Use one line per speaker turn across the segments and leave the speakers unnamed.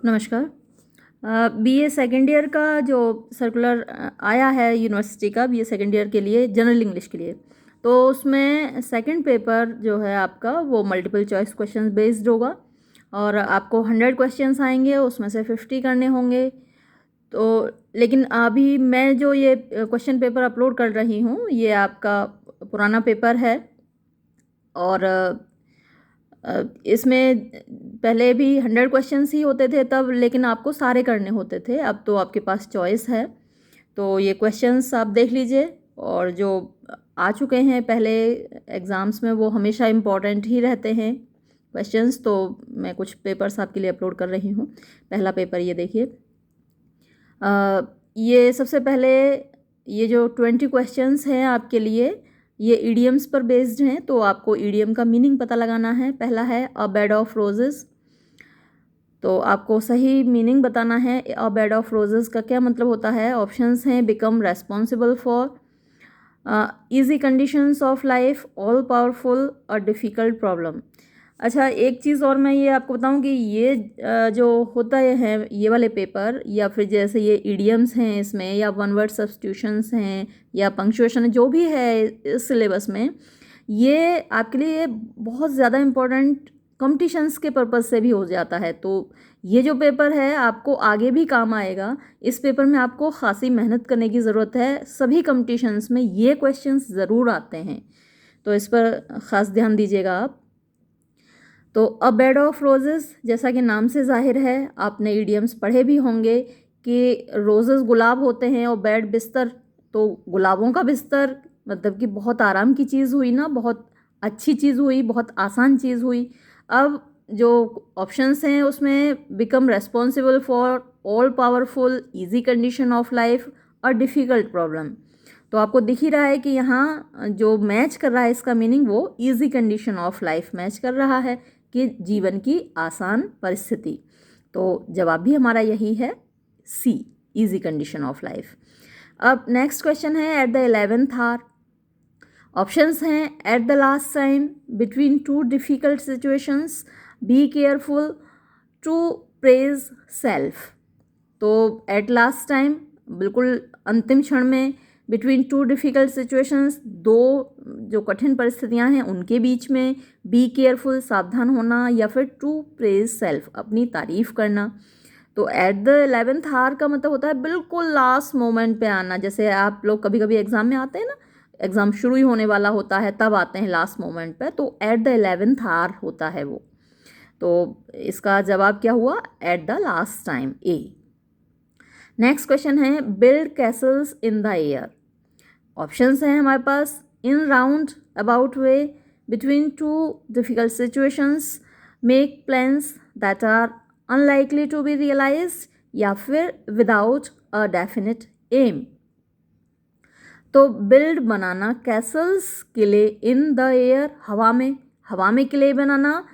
नमस्कार। BA second year का जो सर्कुलर आया है यूनिवर्सिटी का बीए सेकेंड ईयर के लिए जनरल इंग्लिश के लिए, तो उसमें सेकंड पेपर जो है आपका वो मल्टीपल चॉइस क्वेश्चंस बेस्ड होगा और आपको 100 क्वेश्चंस आएंगे, उसमें से 50 करने होंगे। तो लेकिन अभी मैं जो ये क्वेश्चन पेपर अपलोड कर रही हूँ ये आपका पुराना पेपर है और इसमें पहले भी 100 क्वेश्चंस ही होते थे तब, लेकिन आपको सारे करने होते थे। अब तो आपके पास चॉइस है। तो ये क्वेश्चंस आप देख लीजिए और जो आ चुके हैं पहले एग्ज़ाम्स में वो हमेशा इम्पॉर्टेंट ही रहते हैं क्वेश्चंस। तो मैं कुछ पेपर्स आपके लिए अपलोड कर रही हूँ। पहला पेपर ये देखिए। ये सबसे पहले ये जो 20 क्वेश्चंस हैं आपके लिए ये ईडियम्स पर बेस्ड हैं, तो आपको ईडियम का मीनिंग पता लगाना है। पहला है अ बेड ऑफ रोजेस, तो आपको सही मीनिंग बताना है। अ बेड ऑफ रोजेस का क्या मतलब होता है। ऑप्शंस हैं become responsible for, easy conditions of life, all powerful और डिफ़िकल्ट प्रॉब्लम। अच्छा, एक चीज़ और मैं ये आपको बताऊं कि ये जो होता है ये वाले पेपर या फिर जैसे ये इडियम्स हैं इसमें या वन वर्ड सब्स्टिट्यूशंस हैं या पंक्चुएशन जो भी है इस सिलेबस में, ये आपके लिए बहुत ज़्यादा इम्पोर्टेंट कॉम्पिटिशन्स के पर्पज़ से भी हो जाता है। तो ये जो पेपर है आपको आगे भी काम आएगा। इस पेपर में आपको खासी मेहनत करने की ज़रूरत है। सभी कॉम्पिटिशन्स में ये क्वेश्चंस ज़रूर आते हैं, तो इस पर ख़ास ध्यान दीजिएगा आप। तो अ बेड ऑफ रोजेस जैसा कि नाम से जाहिर है, आपने इडियम्स पढ़े भी होंगे कि रोजेस गुलाब होते हैं और बेड बिस्तर, तो गुलाबों का बिस्तर मतलब कि बहुत आराम की चीज़ हुई ना, बहुत अच्छी चीज़ हुई, बहुत आसान चीज़ हुई। अब जो ऑप्शंस हैं उसमें become responsible for, all powerful, easy condition of life और डिफ़िकल्ट प्रॉब्लम। तो आपको दिख ही रहा है कि यहाँ जो मैच कर रहा है इसका मीनिंग वो easy condition of life match कर रहा है कि जीवन की आसान परिस्थिति। तो जवाब भी हमारा यही है, C, easy condition of life. अब नेक्स्ट क्वेश्चन है at the 11th hour. Options हैं at the last time, between two difficult situations, be careful, to praise self. तो एट लास्ट टाइम बिल्कुल अंतिम क्षण में, बिटवीन टू डिफ़िकल्ट सिचुएशंस दो जो कठिन परिस्थितियां हैं उनके बीच में, बी केयरफुल सावधान होना, या फिर टू प्रेज सेल्फ अपनी तारीफ करना। तो एट द 11th आवर का मतलब होता है बिल्कुल लास्ट मोमेंट पे आना। जैसे आप लोग कभी कभी एग्ज़ाम में आते हैं ना, एग्ज़ाम शुरू ही होने वाला होता है तब आते हैं लास्ट मोमेंट पे, तो एट द 11th आवर होता है वो। तो इसका जवाब क्या हुआ, at the last time, A. Next question है build castles in the air. Options हैं हमारे पास in round about way, between two difficult situations, make plans that are unlikely to be realised, या फिर विदाउट अ डेफिनेट एम। तो build बनाना, castles किले, in the air हवा में किले बनाना।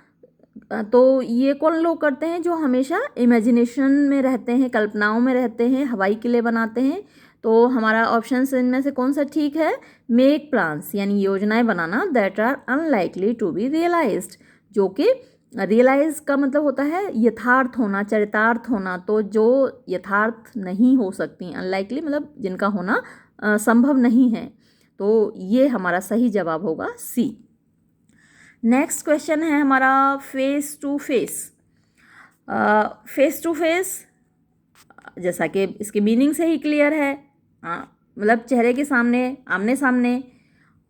तो ये कौन लोग करते हैं, जो हमेशा इमेजिनेशन में रहते हैं, कल्पनाओं में रहते हैं, हवाई किले बनाते हैं। तो हमारा ऑप्शन इनमें से कौन सा ठीक है, मेक प्लान्स यानी योजनाएं बनाना, that are unlikely to be realised, जो कि रियलाइज का मतलब होता है यथार्थ होना, चरितार्थ होना। तो जो यथार्थ नहीं हो सकती, अनलाइकली मतलब जिनका होना संभव नहीं है। तो ये हमारा सही जवाब होगा, सी। नेक्स्ट क्वेश्चन है हमारा face to face. Face to face जैसा कि इसके मीनिंग से ही क्लियर है, मतलब चेहरे के सामने, आमने सामने।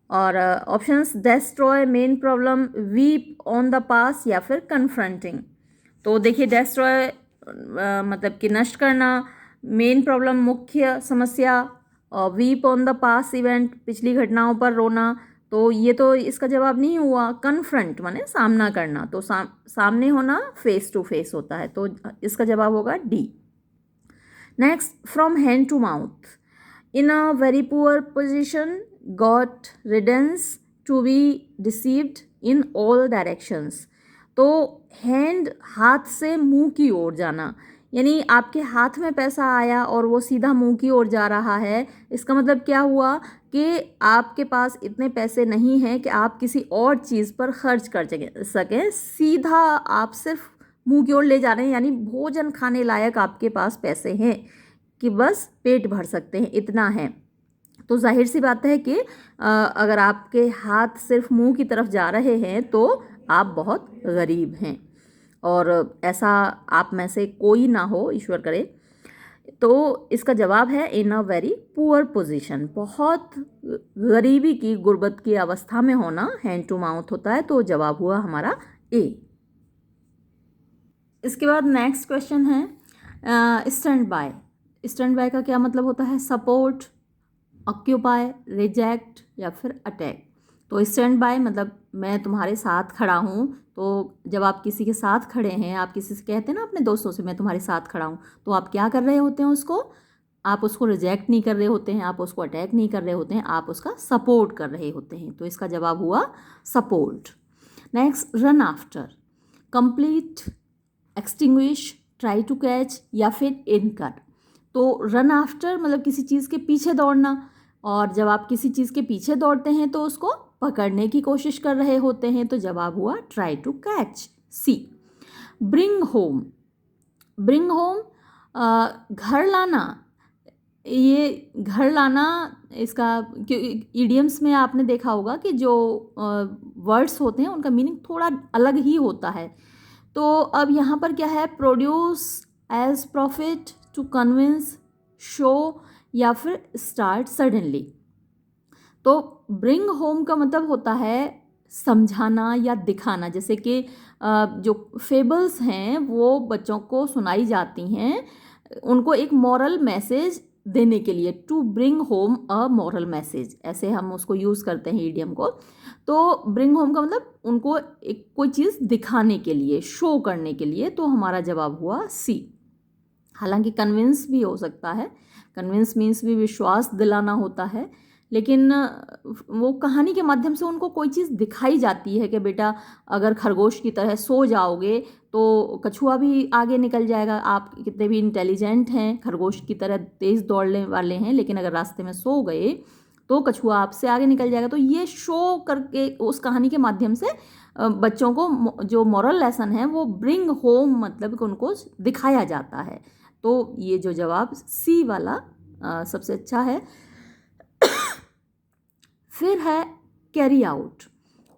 और options destroy, main problem, weep on the pass, या फिर कन्फ्रंटिंग। तो देखिए डेस्ट्रॉय मतलब कि नष्ट करना, मेन प्रॉब्लम मुख्य समस्या, और weep on the pass event पिछली घटनाओं पर रोना। तो ये तो इसका जवाब नहीं हुआ। कन्फ्रंट माने सामना करना, तो सामने होना फेस टू फेस होता है, तो इसका जवाब होगा D. Next, from hand to mouth, in a very poor position, got riddance, to be deceived, in all directions. तो हैंड हाथ से मुंह की ओर जाना, यानी आपके हाथ में पैसा आया और वो सीधा मुंह की ओर जा रहा है। इसका मतलब क्या हुआ कि आपके पास इतने पैसे नहीं हैं कि आप किसी और चीज़ पर खर्च कर सकें, सीधा आप सिर्फ मुंह की ओर ले जा रहे हैं, यानी भोजन खाने लायक आपके पास पैसे हैं कि बस पेट भर सकते हैं, इतना है। तो जाहिर सी बात है कि अगर आपके हाथ सिर्फ मुंह की तरफ जा रहे हैं तो आप बहुत गरीब हैं, और ऐसा आप में से कोई ना हो, ईश्वर करे। तो इसका जवाब है इन अ वेरी पुअर पोजीशन, बहुत गरीबी की, गुर्बत की अवस्था में होना, हैंड टू माउथ होता है। तो जवाब हुआ हमारा ए। इसके बाद नेक्स्ट क्वेश्चन है स्टैंड बाय। स्टैंड बाय का क्या मतलब होता है? सपोर्ट, ऑक्यूपाई, रिजेक्ट या फिर अटैक। तो स्टैंड बाय मतलब मैं तुम्हारे साथ खड़ा हूँ। तो जब आप किसी के साथ खड़े हैं, आप किसी से कहते हैं ना अपने दोस्तों से मैं तुम्हारे साथ खड़ा हूँ, तो आप क्या कर रहे होते हैं उसको? आप उसको रिजेक्ट नहीं कर रहे होते हैं, आप उसको अटैक नहीं कर रहे होते हैं, आप उसका सपोर्ट कर रहे होते हैं। तो इसका जवाब हुआ support. Next, run after, complete, extinguish, try to catch या फिर इनकर। तो रन आफ्टर मतलब किसी चीज़ के पीछे दौड़ना, और जब आप किसी चीज़ के पीछे दौड़ते हैं तो उसको पकड़ने की कोशिश कर रहे होते हैं। तो जवाब हुआ try to catch, C. Bring home, bring home घर लाना। ये घर लाना, इसका ईडियम्स में आपने देखा होगा कि जो वर्ड्स होते हैं उनका मीनिंग थोड़ा अलग ही होता है। तो अब यहाँ पर क्या है? Produce, as profit, to convince, show या फिर स्टार्ट सडनली। तो ब्रिंग होम का मतलब होता है समझाना या दिखाना। जैसे कि जो फेबल्स हैं वो बच्चों को सुनाई जाती हैं, उनको एक मॉरल मैसेज देने के लिए, to bring home a moral message, ऐसे हम उसको यूज़ करते हैं ईडियम को। तो ब्रिंग होम का मतलब उनको एक कोई चीज़ दिखाने के लिए, शो करने के लिए। तो हमारा जवाब हुआ सी। हालांकि कन्विंस भी हो सकता है, कन्विंस मीन्स भी विश्वास दिलाना होता है, लेकिन वो कहानी के माध्यम से उनको कोई चीज़ दिखाई जाती है कि बेटा अगर खरगोश की तरह सो जाओगे तो कछुआ भी आगे निकल जाएगा। आप कितने भी इंटेलिजेंट हैं, खरगोश की तरह तेज़ दौड़ने वाले हैं, लेकिन अगर रास्ते में सो गए तो कछुआ आपसे आगे निकल जाएगा। तो ये शो करके उस कहानी के माध्यम से बच्चों को जो मॉरल लेसन है वो ब्रिंग होम मतलब कि उनको दिखाया जाता है। तो ये जो जवाब सी वाला सबसे अच्छा है। फिर है कैरी आउट,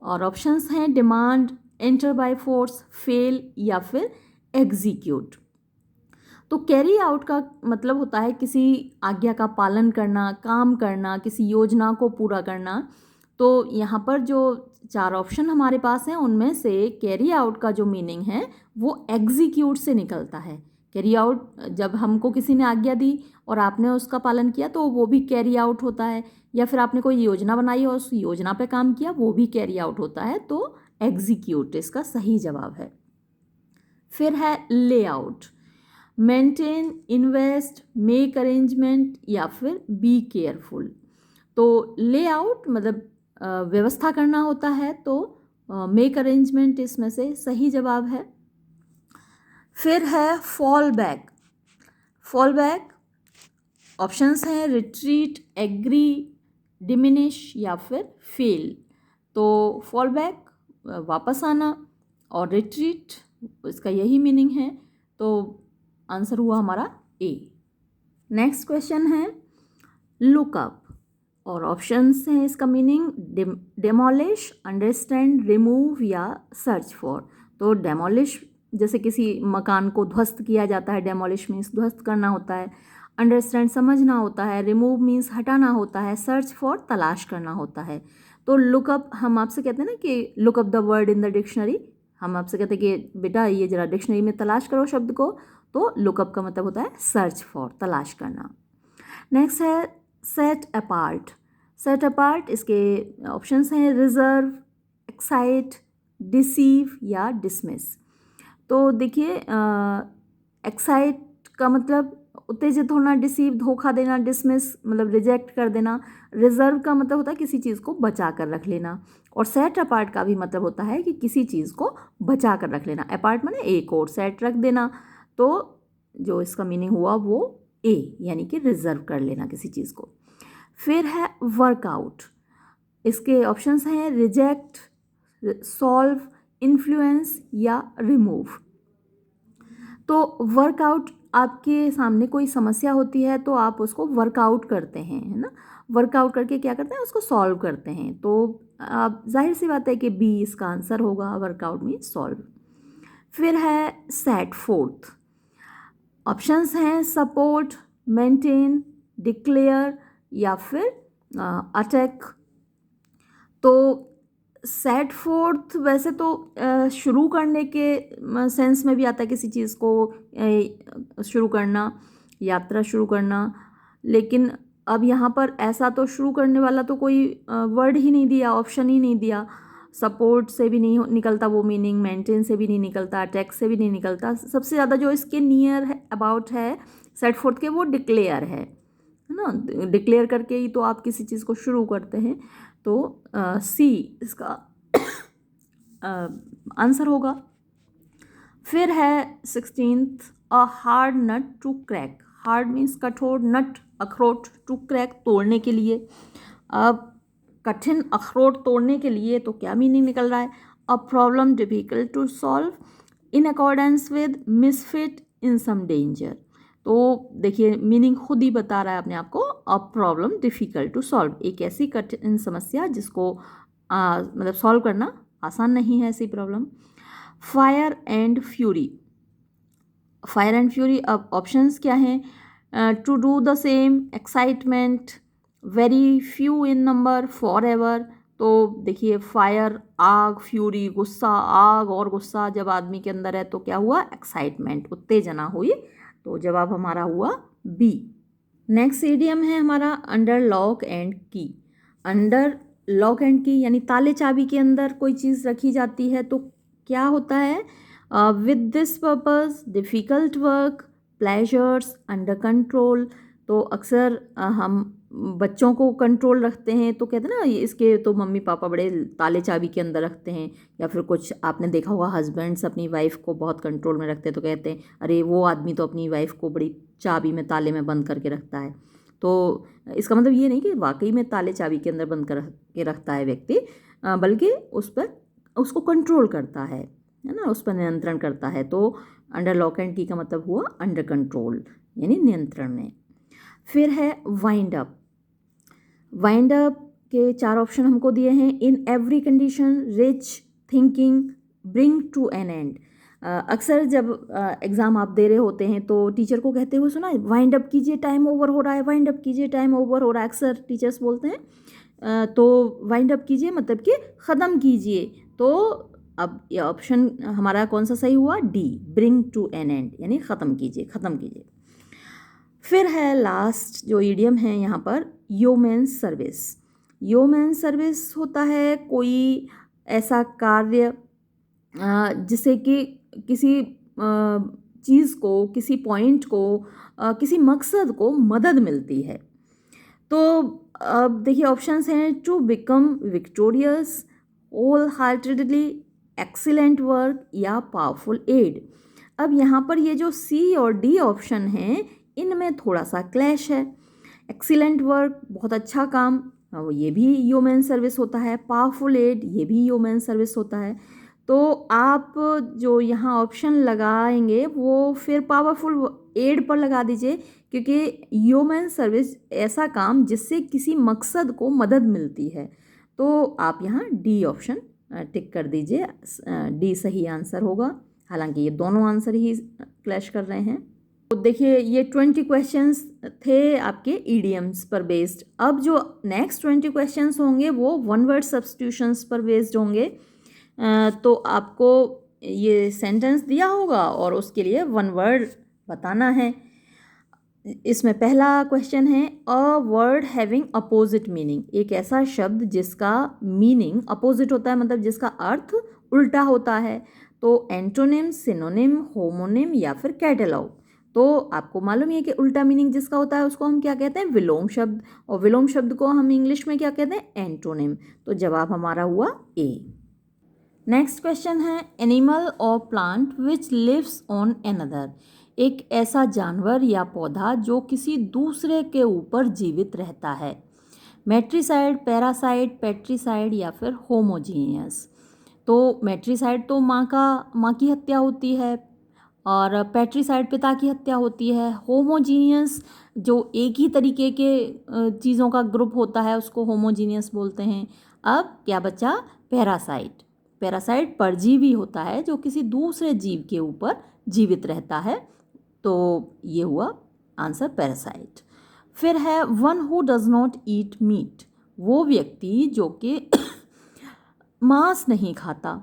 और ऑप्शंस हैं demand, enter by force, fail या फिर एग्जीक्यूट। तो कैरी आउट का मतलब होता है किसी आज्ञा का पालन करना, काम करना, किसी योजना को पूरा करना। तो यहाँ पर जो 4 ऑप्शन हमारे पास हैं उनमें से कैरी आउट का जो मीनिंग है वो एग्जीक्यूट से निकलता है। कैरी आउट, जब हमको किसी ने आज्ञा दी और आपने उसका पालन किया तो वो भी कैरी आउट होता है, या फिर आपने कोई योजना बनाई और उस योजना पे काम किया, वो भी कैरी आउट होता है। तो एग्जीक्यूट इसका सही जवाब है। फिर है layout, maintain, invest, make arrangement या फिर बी केयरफुल। तो लेआउट मतलब व्यवस्था करना होता है, तो मेक अरेंजमेंट इसमें से सही जवाब है। फिर है fall back. Fall back options हैं रिट्रीट, एग्री, डिमिनिश या फिर फेल। तो फॉल बैक वापस आना, और रिट्रीट इसका यही मीनिंग है। तो आंसर हुआ हमारा ए। नेक्स्ट क्वेश्चन है लुकअप, और ऑप्शंस हैं इसका मीनिंग डेमोलिश, अंडरस्टैंड, रिमूव या सर्च फॉर। तो डेमोलिश जैसे किसी मकान को ध्वस्त किया जाता है, डेमोलिश मीन्स ध्वस्त करना होता है, अंडरस्टैंड समझना होता है, रिमूव मीन्स हटाना होता है, सर्च फॉर तलाश करना होता है। तो लुकअप हम आपसे कहते हैं ना कि lookup the word in the dictionary, हम आपसे कहते हैं कि बेटा ये जरा डिक्शनरी में तलाश करो शब्द को। तो लुकअप का मतलब होता है सर्च फॉर, तलाश करना। नेक्स्ट है सेट अपार्ट। सेट अपार्ट इसके ऑप्शंस हैं रिजर्व, एक्साइट, डिसीव या डिसमिस। तो देखिए एक्साइट का मतलब उत्तेजित होना, डिसीव धोखा देना, डिसमिस मतलब रिजेक्ट कर देना, रिजर्व का मतलब होता है किसी चीज़ को बचा कर रख लेना, और सेट अपार्ट का भी मतलब होता है कि किसी चीज़ को बचा कर रख लेना। अपार्ट माने एक और, सेट रख देना। तो जो इसका मीनिंग हुआ वो ए, यानी कि रिजर्व कर लेना किसी चीज़ को। फिर है वर्कआउट, इसके ऑप्शंस हैं रिजेक्ट, सॉल्व, इन्फ्लुएंस या रिमूव। तो वर्कआउट, आपके सामने कोई समस्या होती है तो आप उसको वर्कआउट करते हैं, है ना। वर्कआउट करके क्या करते हैं, उसको सॉल्व करते हैं। तो आप जाहिर सी बात है कि बी इसका आंसर होगा, वर्कआउट मीन सॉल्व। फिर है सेट फोर्थ। ऑप्शंस हैं सपोर्ट, मेंटेन, डिक्लेयर या फिर अटैक। तो सेट फोर्थ वैसे तो शुरू करने के सेंस में भी आता है, किसी चीज़ को शुरू करना, यात्रा शुरू करना। लेकिन अब यहाँ पर ऐसा तो शुरू करने वाला तो कोई वर्ड ही नहीं दिया, ऑप्शन ही नहीं दिया। सपोर्ट से भी नहीं निकलता वो मीनिंग, मेंटेन से भी नहीं निकलता, अटैक से भी नहीं निकलता। सबसे ज़्यादा जो इसके नियर है अबाउट है सेट फोर्थ के, वो डिक्लेयर है ना। डिक्लेयर करके ही तो आप किसी चीज़ को शुरू करते हैं। तो सी इसका आंसर होगा। फिर है 16th, a hard nut to crack. Hard means कठोर, नट अखरोट, टू क्रैक तोड़ने के लिए। अब कठिन अखरोट तोड़ने के लिए तो क्या मीनिंग निकल रहा है, a problem difficult to solve in accordance with misfit in some danger. तो देखिए मीनिंग खुद ही बता रहा है अपने आप को, a problem difficult to solve, एक ऐसी कठिन समस्या जिसको मतलब सॉल्व करना आसान नहीं है, ऐसी problem. Fire and fury. Fire and fury, अब ऑप्शंस क्या हैं, to do the same, excitement, very few in number, forever. तो देखिए फायर आग, फ्यूरी गुस्सा, आग और गुस्सा जब आदमी के अंदर है तो क्या हुआ, एक्साइटमेंट, उत्तेजना हुई। तो जवाब हमारा हुआ बी। नेक्स्ट इडियम है हमारा अंडर लॉक एंड की। अंडर लॉक एंड की यानी ताले चाबी के अंदर कोई चीज़ रखी जाती है तो क्या होता है, with this purpose, difficult work, pleasures, under control. तो अक्सर हम बच्चों को कंट्रोल रखते हैं तो कहते हैं ना, इसके तो मम्मी पापा बड़े ताले चाबी के अंदर रखते हैं। या फिर कुछ आपने देखा होगा, हस्बैंड्स अपनी वाइफ को बहुत कंट्रोल में रखते हैं तो कहते हैं अरे वो आदमी तो अपनी वाइफ को बड़ी चाबी में, ताले में बंद करके रखता है। तो इसका मतलब ये नहीं कि वाकई में ताले चाबी के अंदर बंद कर के रखता है व्यक्ति, बल्कि उस पर उसको कंट्रोल करता है ना, उस पर नियंत्रण करता है। तो अंडर लॉक एंड की का मतलब हुआ अंडर कंट्रोल यानी नियंत्रण में। फिर है वाइंड अप। वाइंड अप के 4 ऑप्शन हमको दिए हैं, in every condition, rich, thinking, bring to an end. अक्सर जब एग्ज़ाम आप दे रहे होते हैं तो टीचर को कहते हुए सुना है, वाइंड अप कीजिए, टाइम ओवर हो रहा है, वाइंड अप कीजिए, टाइम ओवर हो रहा है, अक्सर टीचर्स बोलते हैं। तो वाइंड अप कीजिए मतलब कि ख़त्म कीजिए। तो अब ये ऑप्शन हमारा कौन सा सही हुआ, D, bring to an end यानी ख़त्म कीजिए, ख़त्म कीजिए। फिर है लास्ट जो ईडियम है यहाँ पर, योमेंस सर्विस। योमेंस सर्विस होता है कोई ऐसा कार्य जिससे कि किसी चीज़ को, किसी पॉइंट को, किसी मकसद को मदद मिलती है। तो अब देखिए ऑप्शंस हैं, to become victorious, wholeheartedly, excellent work या पावरफुल एड। अब यहाँ पर ये जो सी और डी ऑप्शन हैं इनमें थोड़ा सा क्लैश है। एक्सीलेंट वर्क बहुत अच्छा काम, ये भी ह्यूमन सर्विस होता है। पावरफुल एड ये भी ह्यूमन सर्विस होता है। तो आप जो यहाँ ऑप्शन लगाएंगे वो फिर पावरफुल एड पर लगा दीजिए, क्योंकि ह्यूमन सर्विस ऐसा काम जिससे किसी मकसद को मदद मिलती है। तो आप यहाँ डी ऑप्शन टिक कर दीजिए, डी सही आंसर होगा। हालांकि ये दोनों आंसर ही क्लैश कर रहे हैं। तो देखिए ये 20 क्वेश्चंस थे आपके ईडियम्स पर बेस्ड। अब जो नेक्स्ट 20 क्वेश्चंस होंगे वो वन वर्ड सब्स्टिट्यूशंस पर बेस्ड होंगे। तो आपको ये सेंटेंस दिया होगा और उसके लिए वन वर्ड बताना है। इसमें पहला क्वेश्चन है, a word having opposite meaning. एक ऐसा शब्द जिसका मीनिंग अपोजिट होता है, मतलब जिसका अर्थ उल्टा होता है। तो एंटोनिम, सिनोनिम, होमोनिम या फिर कैटलॉग। तो आपको मालूम है कि उल्टा मीनिंग जिसका होता है उसको हम क्या कहते हैं, विलोम शब्द। और विलोम शब्द को हम इंग्लिश में क्या कहते हैं, एंटोनिम। तो जवाब हमारा हुआ ए। नेक्स्ट क्वेश्चन है, एनिमल और plant which lives on another. एक ऐसा जानवर या पौधा जो किसी दूसरे के ऊपर जीवित रहता है। मैट्रिसाइड, पैरासाइड, पेट्रीसाइड या फिर होमोजीनियस। तो मैट्रिसाइड तो माँ की हत्या होती है, और पैट्रिसाइड पिता की हत्या होती है। होमोजीनियस जो एक ही तरीके के चीज़ों का ग्रुप होता है उसको होमोजीनियस बोलते हैं। अब क्या बचा? पैरासाइट। पैरासाइट परजीवी होता है जो किसी दूसरे जीव के ऊपर जीवित रहता है, तो ये हुआ आंसर पैरासाइट। फिर है one who does not eat meat, वो व्यक्ति जो कि मांस नहीं खाता,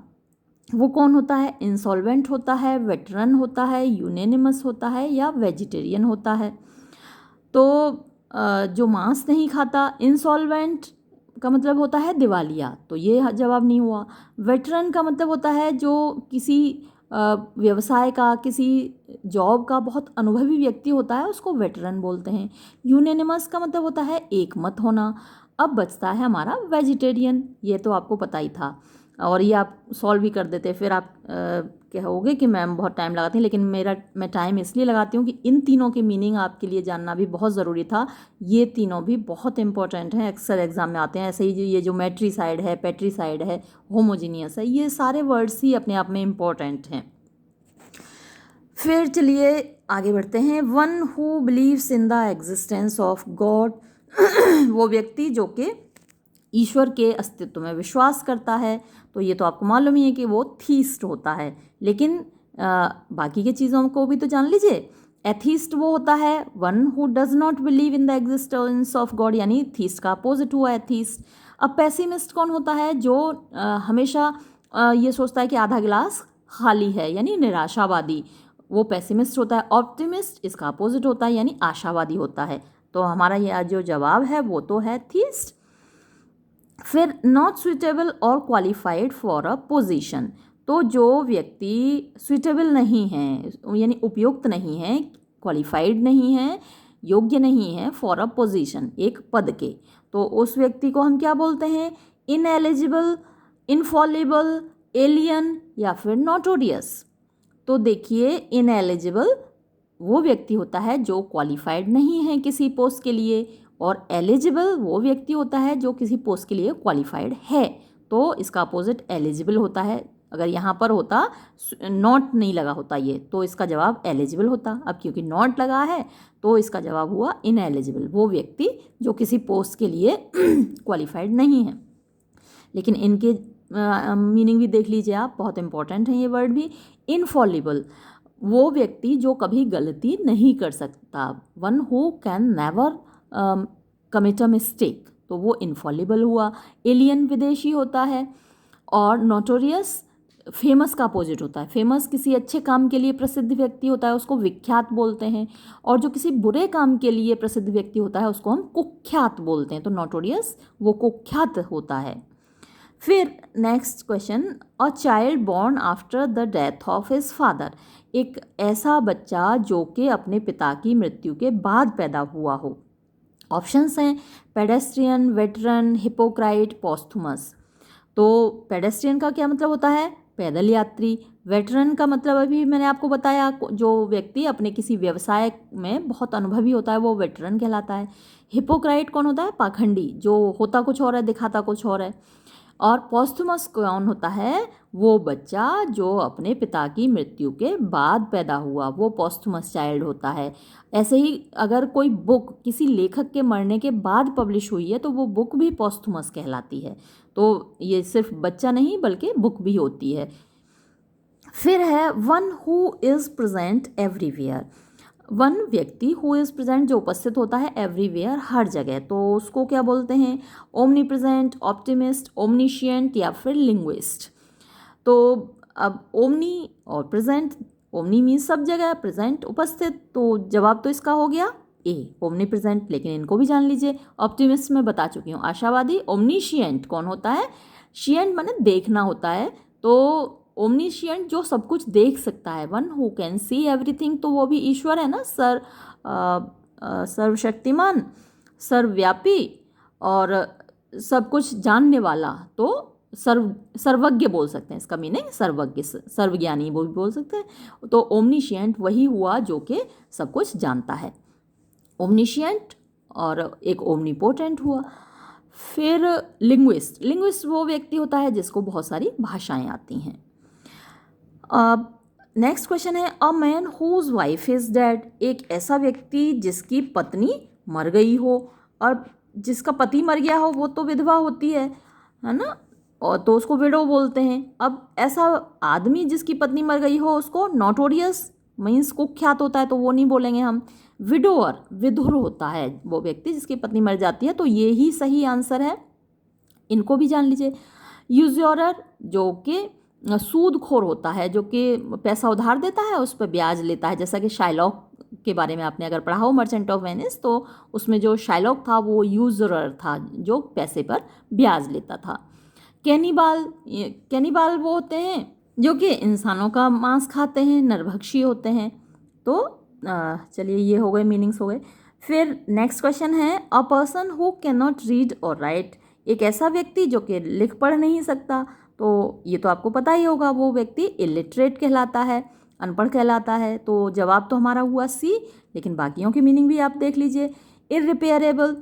वो कौन होता है? इंसॉल्वेंट होता है, वेटरन होता है, यूनेनिमस होता है या वेजिटेरियन होता है। तो जो मांस नहीं खाता, इंसॉल्वेंट का मतलब होता है दिवालिया, तो ये जवाब नहीं हुआ। वेटरन का मतलब होता है जो किसी व्यवसाय का, किसी जॉब का बहुत अनुभवी व्यक्ति होता है उसको वेटरन बोलते हैं। यूनेनिमस का मतलब होता है एक मत होना। अब बचता है हमारा वेजिटेरियन, ये तो आपको पता ही था और ये आप सॉल्व भी कर देते। फिर आप कहोगे कि मैम बहुत टाइम लगाती हैं, लेकिन मैं टाइम इसलिए लगाती हूँ कि इन तीनों के मीनिंग आपके लिए जानना भी बहुत ज़रूरी था। ये तीनों भी बहुत इंपॉर्टेंट हैं, अक्सर एग्जाम में आते हैं। ऐसे ही ये जो मैट्रिसाइड है, पैट्रिसाइड है, होमोजीनियस है, ये सारे वर्ड्स ही अपने आप में इम्पॉर्टेंट हैं। फिर चलिए आगे बढ़ते हैं। One who believes in the existence of God, वो व्यक्ति जो कि ईश्वर के अस्तित्व में विश्वास करता है, तो ये तो आपको मालूम ही है कि वो थीस्ट होता है। लेकिन बाकी के चीज़ों को भी तो जान लीजिए। एथीस्ट वो होता है one who does not believe in the existence of God, यानी थीस्ट का अपोजिट हुआ एथीस्ट। अब पेसिमिस्ट कौन होता है? जो हमेशा ये सोचता है कि आधा गिलास खाली है, यानी निराशावादी, वो पेसिमिस्ट होता है। ऑप्टिमिस्ट इसका अपोजिट होता है, यानी आशावादी होता है। तो हमारा ये जो जवाब है वो तो है थीस्ट। फिर नॉट सुइटेबल और क्वालिफाइड फॉर अ पोजीशन, तो जो व्यक्ति सुइटेबल नहीं है, यानी उपयुक्त नहीं है, क्वालिफाइड नहीं है, योग्य नहीं है फॉर अ पोजीशन, एक पद के, तो उस व्यक्ति को हम क्या बोलते हैं? इनएलिजिबल, इनफॉलिबल, एलियन या फिर नोटोरियस। तो देखिए, इनएलिजिबल वो व्यक्ति होता है जो क्वालिफाइड नहीं है किसी पोस्ट के लिए, और एलिजिबल वो व्यक्ति होता है जो किसी पोस्ट के लिए क्वालिफाइड है। तो इसका अपोजिट एलिजिबल होता है। अगर यहाँ पर होता नॉट नहीं लगा होता ये, तो इसका जवाब एलिजिबल होता। अब क्योंकि नॉट लगा है तो इसका जवाब हुआ इनएलिजिबल, वो व्यक्ति जो किसी पोस्ट के लिए क्वालिफाइड नहीं है। लेकिन इनके मीनिंग भी देख लीजिए आप, बहुत इंपॉर्टेंट है ये वर्ड भी। इनफॉलिबल, वो व्यक्ति जो कभी गलती नहीं कर सकता, one who can never commit a mistake, तो वो इनफॉलिबल हुआ। एलियन विदेशी होता है, और नोटोरियस फेमस का अपोजिट होता है। फेमस किसी अच्छे काम के लिए प्रसिद्ध व्यक्ति होता है, उसको विख्यात बोलते हैं, और जो किसी बुरे काम के लिए प्रसिद्ध व्यक्ति होता है उसको हम कुख्यात बोलते हैं। तो नोटोरियस वो कुख्यात होता है। फिर next question, a child born after the death of his father, एक ऐसा बच्चा जो कि अपने पिता की मृत्यु के बाद पैदा हुआ हो। ऑप्शंस हैं पेडेस्ट्रियन, वेटरन, हिपोक्राइट, पोस्थुमस। तो पेडेस्ट्रियन का क्या मतलब होता है? पैदल यात्री। वेटरन का मतलब अभी मैंने आपको बताया, जो व्यक्ति अपने किसी व्यवसाय में बहुत अनुभवी होता है वो वेटरन कहलाता है। हिपोक्राइट कौन होता है? पाखंडी, जो होता कुछ और है दिखाता कुछ और है। और पोस्थुमस कौन होता है? वो बच्चा जो अपने पिता की मृत्यु के बाद पैदा हुआ, वो पोस्थुमस चाइल्ड होता है। ऐसे ही अगर कोई बुक किसी लेखक के मरने के बाद पब्लिश हुई है तो वो बुक भी पोस्थुमस कहलाती है। तो ये सिर्फ बच्चा नहीं बल्कि बुक भी होती है। फिर है one who is present everywhere, one व्यक्ति हु इज़ प्रेजेंट जो उपस्थित होता है एवरीवेयर, हर जगह, तो उसको क्या बोलते हैं? ओमनी प्रेजेंट, ऑप्टिमिस्ट, ओमनिशियंट या फिर लिंग्विस्ट। तो अब ओमनी और प्रेजेंट, ओमनी मीन्स सब जगह, प्रेजेंट उपस्थित, तो जवाब तो इसका हो गया ए, ओमनी प्रेजेंट। लेकिन इनको भी जान लीजिए, ऑप्टिमिस्ट में बता चुकी हूँ, आशावादी। ओमनिशियंट कौन होता है? शियंट माने देखना होता है, तो ओमनिशियंट जो सब कुछ देख सकता है, one who can see everything, तो वो भी ईश्वर है ना, सर्वशक्तिमान, सर्वव्यापी और सब कुछ जानने वाला, तो सर्वज्ञ बोल सकते हैं इसका मीनिंग, सर्वज्ञ, सर्वज्ञानी वो भी बोल सकते हैं। तो ओमनिशियंट वही हुआ जो कि सब कुछ जानता है, ओमनिशियंट, और एक ओमनीपोटेंट हुआ। फिर लिंग्विस्ट, लिंग्विस्ट वो व्यक्ति होता है जिसको बहुत सारी भाषाएं आती हैं। अब नेक्स्ट क्वेश्चन है a man whose wife is dead, एक ऐसा व्यक्ति जिसकी पत्नी मर गई हो, और जिसका पति मर गया हो वो तो विधवा होती है ना, और तो उसको विडो बोलते हैं। अब ऐसा आदमी जिसकी पत्नी मर गई हो उसको नोटोरियस मीन्स कुख्यात होता है, तो वो नहीं बोलेंगे हम। विडोअर विधुर होता है वो व्यक्ति जिसकी पत्नी मर जाती है, तो ये ही सही आंसर है, इनको भी जान लीजिए। यूजोरर जो कि सूदखोर होता है, जो कि पैसा उधार देता है उस पर ब्याज लेता है, जैसा कि शाइलॉक के बारे में आपने अगर पढ़ा हो मर्चेंट ऑफ वेनिस, तो उसमें जो शाइलॉक था वो यूजरर था जो पैसे पर ब्याज लेता था। कैनिबाल वो होते हैं जो कि इंसानों का मांस खाते हैं, नरभक्षी होते हैं। तो चलिए ये हो गए, मीनिंग्स हो गए। फिर नेक्स्ट क्वेश्चन है a person who can not read और राइट, एक ऐसा व्यक्ति जो कि लिख पढ़ नहीं सकता, तो ये तो आपको पता ही होगा, वो व्यक्ति इलिटरेट कहलाता है, अनपढ़ कहलाता है। तो जवाब तो हमारा हुआ सी, लेकिन बाकियों की मीनिंग भी आप देख लीजिए। इररिपेयरेबल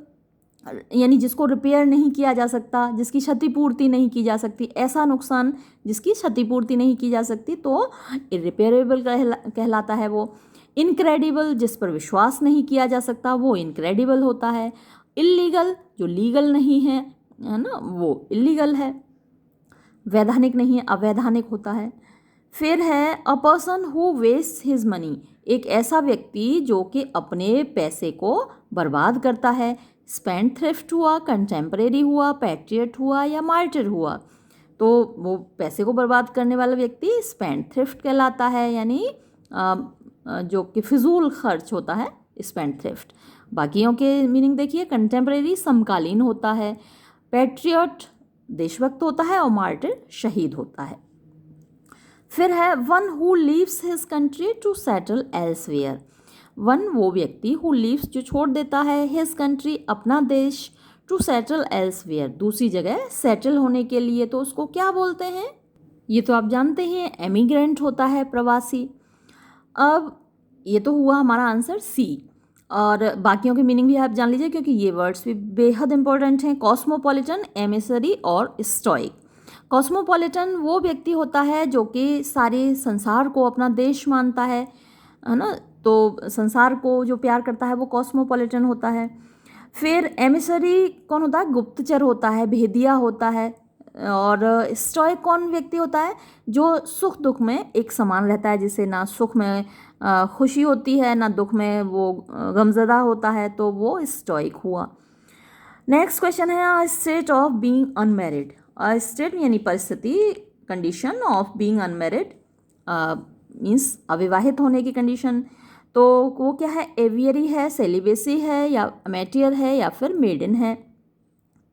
यानी जिसको रिपेयर नहीं किया जा सकता, जिसकी क्षतिपूर्ति नहीं की जा सकती, ऐसा नुकसान जिसकी क्षतिपूर्ति नहीं की जा सकती, तो इररिपेयरेबल कहलाता है वो। इनक्रेडिबल जिस पर विश्वास नहीं किया जा सकता, वो इनक्रेडिबल होता है। इलीगल जो लीगल नहीं है ना, वो इलीगल है। वैधानिक नहीं है, अवैधानिक होता है। फिर है a person who waste his money, एक ऐसा व्यक्ति जो कि अपने पैसे को बर्बाद करता है। स्पेंड थ्रिफ्ट हुआ, कंटेम्परेरी हुआ, पैट्रियट हुआ या मार्टिर हुआ, तो वो पैसे को बर्बाद करने वाला व्यक्ति स्पेंड थ्रिफ्ट कहलाता है, यानी जो कि फिजूल खर्च होता है, स्पेंड थ्रिफ्ट। बाकियों के मीनिंग देखिए, कंटेम्परेरी समकालीन होता है, पैट्रियट देशभक्त होता है, और मार्टिर शहीद होता है। फिर है one who leaves his country to settle elsewhere, one वो व्यक्ति हु लीव्स जो छोड़ देता है, हिज कंट्री अपना देश, टू सेटल एल्सवेयर दूसरी जगह सेटल होने के लिए, तो उसको क्या बोलते हैं, ये तो आप जानते हैं, एमिग्रेंट होता है, प्रवासी। अब ये तो हुआ हमारा आंसर सी, और बाकियों की मीनिंग भी आप जान लीजिए क्योंकि ये वर्ड्स भी बेहद इंपॉर्टेंट हैं। कॉस्मोपॉलिटन, एमिसरी और स्टोइक। कॉस्मोपॉलिटन वो व्यक्ति होता है जो कि सारे संसार को अपना देश मानता है ना, तो संसार को जो प्यार करता है वो कॉस्मोपॉलिटन होता है। फिर एमिसरी कौन होता है, गुप्तचर होता है, भेदिया होता है। और स्टोइक कौन व्यक्ति होता है, जो सुख दुख में एक समान रहता है, जिसे ना सुख में खुशी होती है ना दुख में वो गमज़दा होता है, तो वो स्टोइक हुआ। नेक्स्ट क्वेश्चन है a state of being unmarried, a state यानी परिस्थिति, condition of being unmarried means अविवाहित होने की कंडीशन, तो वो क्या है, एवियरी है, सेलिबेसी है या अमेटियर है या फिर मेडन है।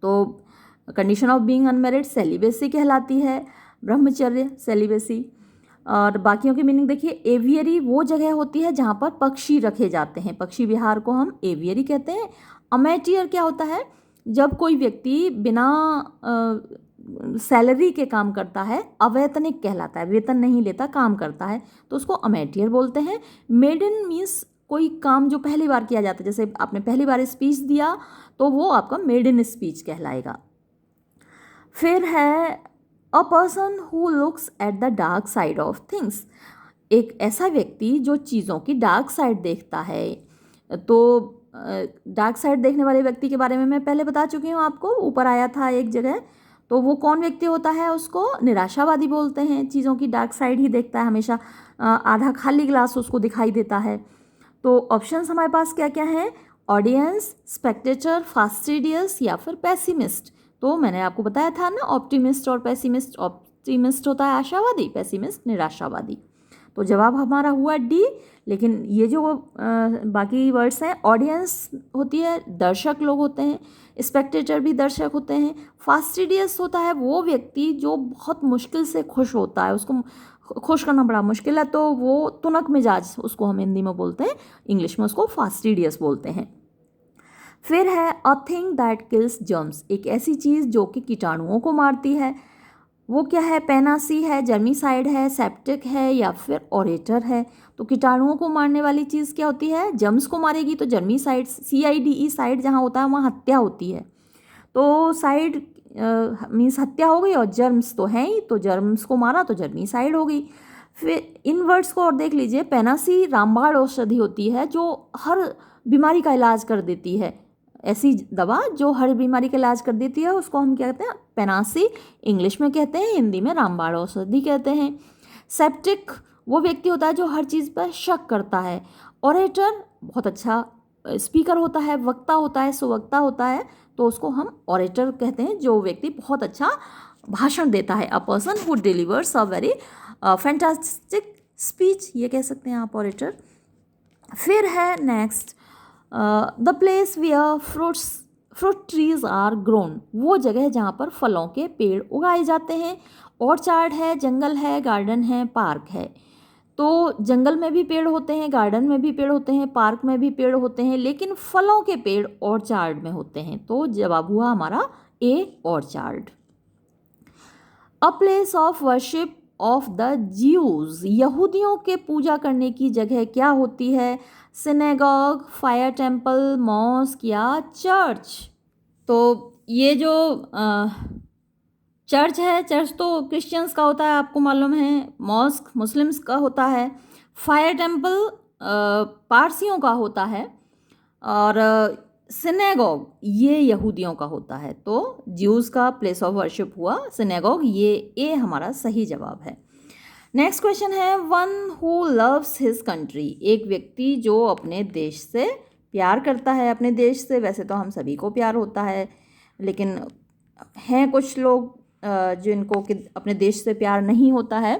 तो condition of being unmarried celibacy कहलाती है, ब्रह्मचर्य सेलिबेसी। और बाकियों की मीनिंग देखिए, एवियरी वो जगह होती है जहाँ पर पक्षी रखे जाते हैं, पक्षी विहार को हम एवियरी कहते हैं। अमेटियर क्या होता है, जब कोई व्यक्ति बिना सैलरी के काम करता है, अवैतनिक कहलाता है, वेतन नहीं लेता, काम करता है, तो उसको अमेटियर बोलते हैं। मेडन मीन्स कोई काम जो पहली बार किया जाता है, जैसे आपने पहली बार स्पीच दिया तो वो आपका मेडन स्पीच कहलाएगा। फिर है a person who looks at the dark side of things, एक ऐसा व्यक्ति जो चीज़ों की डार्क साइड देखता है। तो डार्क साइड देखने वाले व्यक्ति के बारे में मैं पहले बता चुकी हूँ आपको, ऊपर आया था एक जगह। तो वो कौन व्यक्ति होता है, उसको निराशावादी बोलते हैं, चीज़ों की डार्क साइड ही देखता है हमेशा, आधा खाली ग्लास उसको दिखाई देता है। तो ऑप्शंस हमारे पास क्या क्या हैं, ऑडियंस, स्पेक्टेटर, फास्टिडियस या फिर पैसिमिस्ट। तो मैंने आपको बताया था ना, ऑप्टिमिस्ट और पैसिमिस्ट। ऑप्टिमिस्ट होता है आशावादी, पैसिमिस्ट निराशावादी। तो जवाब हमारा हुआ डी। लेकिन ये जो बाकी वर्ड्स हैं, ऑडियंस होती है, दर्शक लोग होते हैं, स्पेक्टेटर भी दर्शक होते हैं, फास्टिडियस होता है वो व्यक्ति जो बहुत मुश्किल से खुश होता है, उसको खुश करना बड़ा मुश्किल है, तो वो तुनक मिजाज उसको हम हिंदी में बोलते हैं, इंग्लिश में उसको फास्टिडियस बोलते हैं। फिर है a thing that kills germs, एक ऐसी चीज़ जो कि कीटाणुओं को मारती है, वो क्या है, पेनासी है, जर्मीसाइड है, सेप्टिक है या फिर ओरेटर है। तो कीटाणुओं को मारने वाली चीज़ क्या होती है, जर्म्स को मारेगी तो जर्मीसाइड, CIDE साइड जहाँ होता है वहाँ हत्या होती है, तो साइड मीन्स हत्या हो गई, और जर्म्स तो हैं ही, तो जर्म्स को मारा तो जर्मीसाइड हो गई। फिर इन वर्ड्स को और देख लीजिए, पेनासी रामबाण औषधि होती है जो हर बीमारी का इलाज कर देती है। ऐसी दवा जो हर बीमारी का इलाज कर देती है उसको हम क्या कहते हैं, पेनासी इंग्लिश में कहते हैं, हिंदी में रामबाण औषधि कहते हैं। सेप्टिक वो व्यक्ति होता है जो हर चीज़ पर शक करता है। ऑरेटर बहुत अच्छा स्पीकर होता है, वक्ता होता है, सुवक्ता होता है, तो उसको हम ऑरेटर कहते हैं, जो व्यक्ति बहुत अच्छा भाषण देता है। A person who delivers a very fantastic speech, ये कह सकते हैं आप ऑरेटर। फिर है next, the place where fruit trees are grown, वो जगह जहाँ पर फलों के पेड़ उगाए जाते हैं। ऑर्चार्ड है, जंगल है, गार्डन है, पार्क है। तो जंगल में भी पेड़ होते हैं, गार्डन में भी पेड़ होते हैं, पार्क में भी पेड़ होते हैं, लेकिन फलों के पेड़ ऑर्चार्ड में होते हैं। तो जवाब हुआ हमारा A, orchard. A place of worship of the Jews, यहूदियों के पूजा करने की जगह क्या होती है? सिनेगॉग, फायर टेम्पल, मॉस्क या चर्च। तो ये जो चर्च है, चर्च तो क्रिश्चियंस का होता है, आपको मालूम है। मॉस्क मुस्लिम्स का होता है। फायर टेम्पल पारसियों का होता है। और सिनेगॉग ये यहूदियों का होता है। तो ज्यूज़ का प्लेस ऑफ वर्शिप हुआ सिनेगॉग, ये हमारा सही जवाब है। नेक्स्ट क्वेश्चन है, one who loves his country, एक व्यक्ति जो अपने देश से प्यार करता है। अपने देश से वैसे तो हम सभी को प्यार होता है, लेकिन हैं कुछ लोग जिनको कि अपने देश से प्यार नहीं होता है।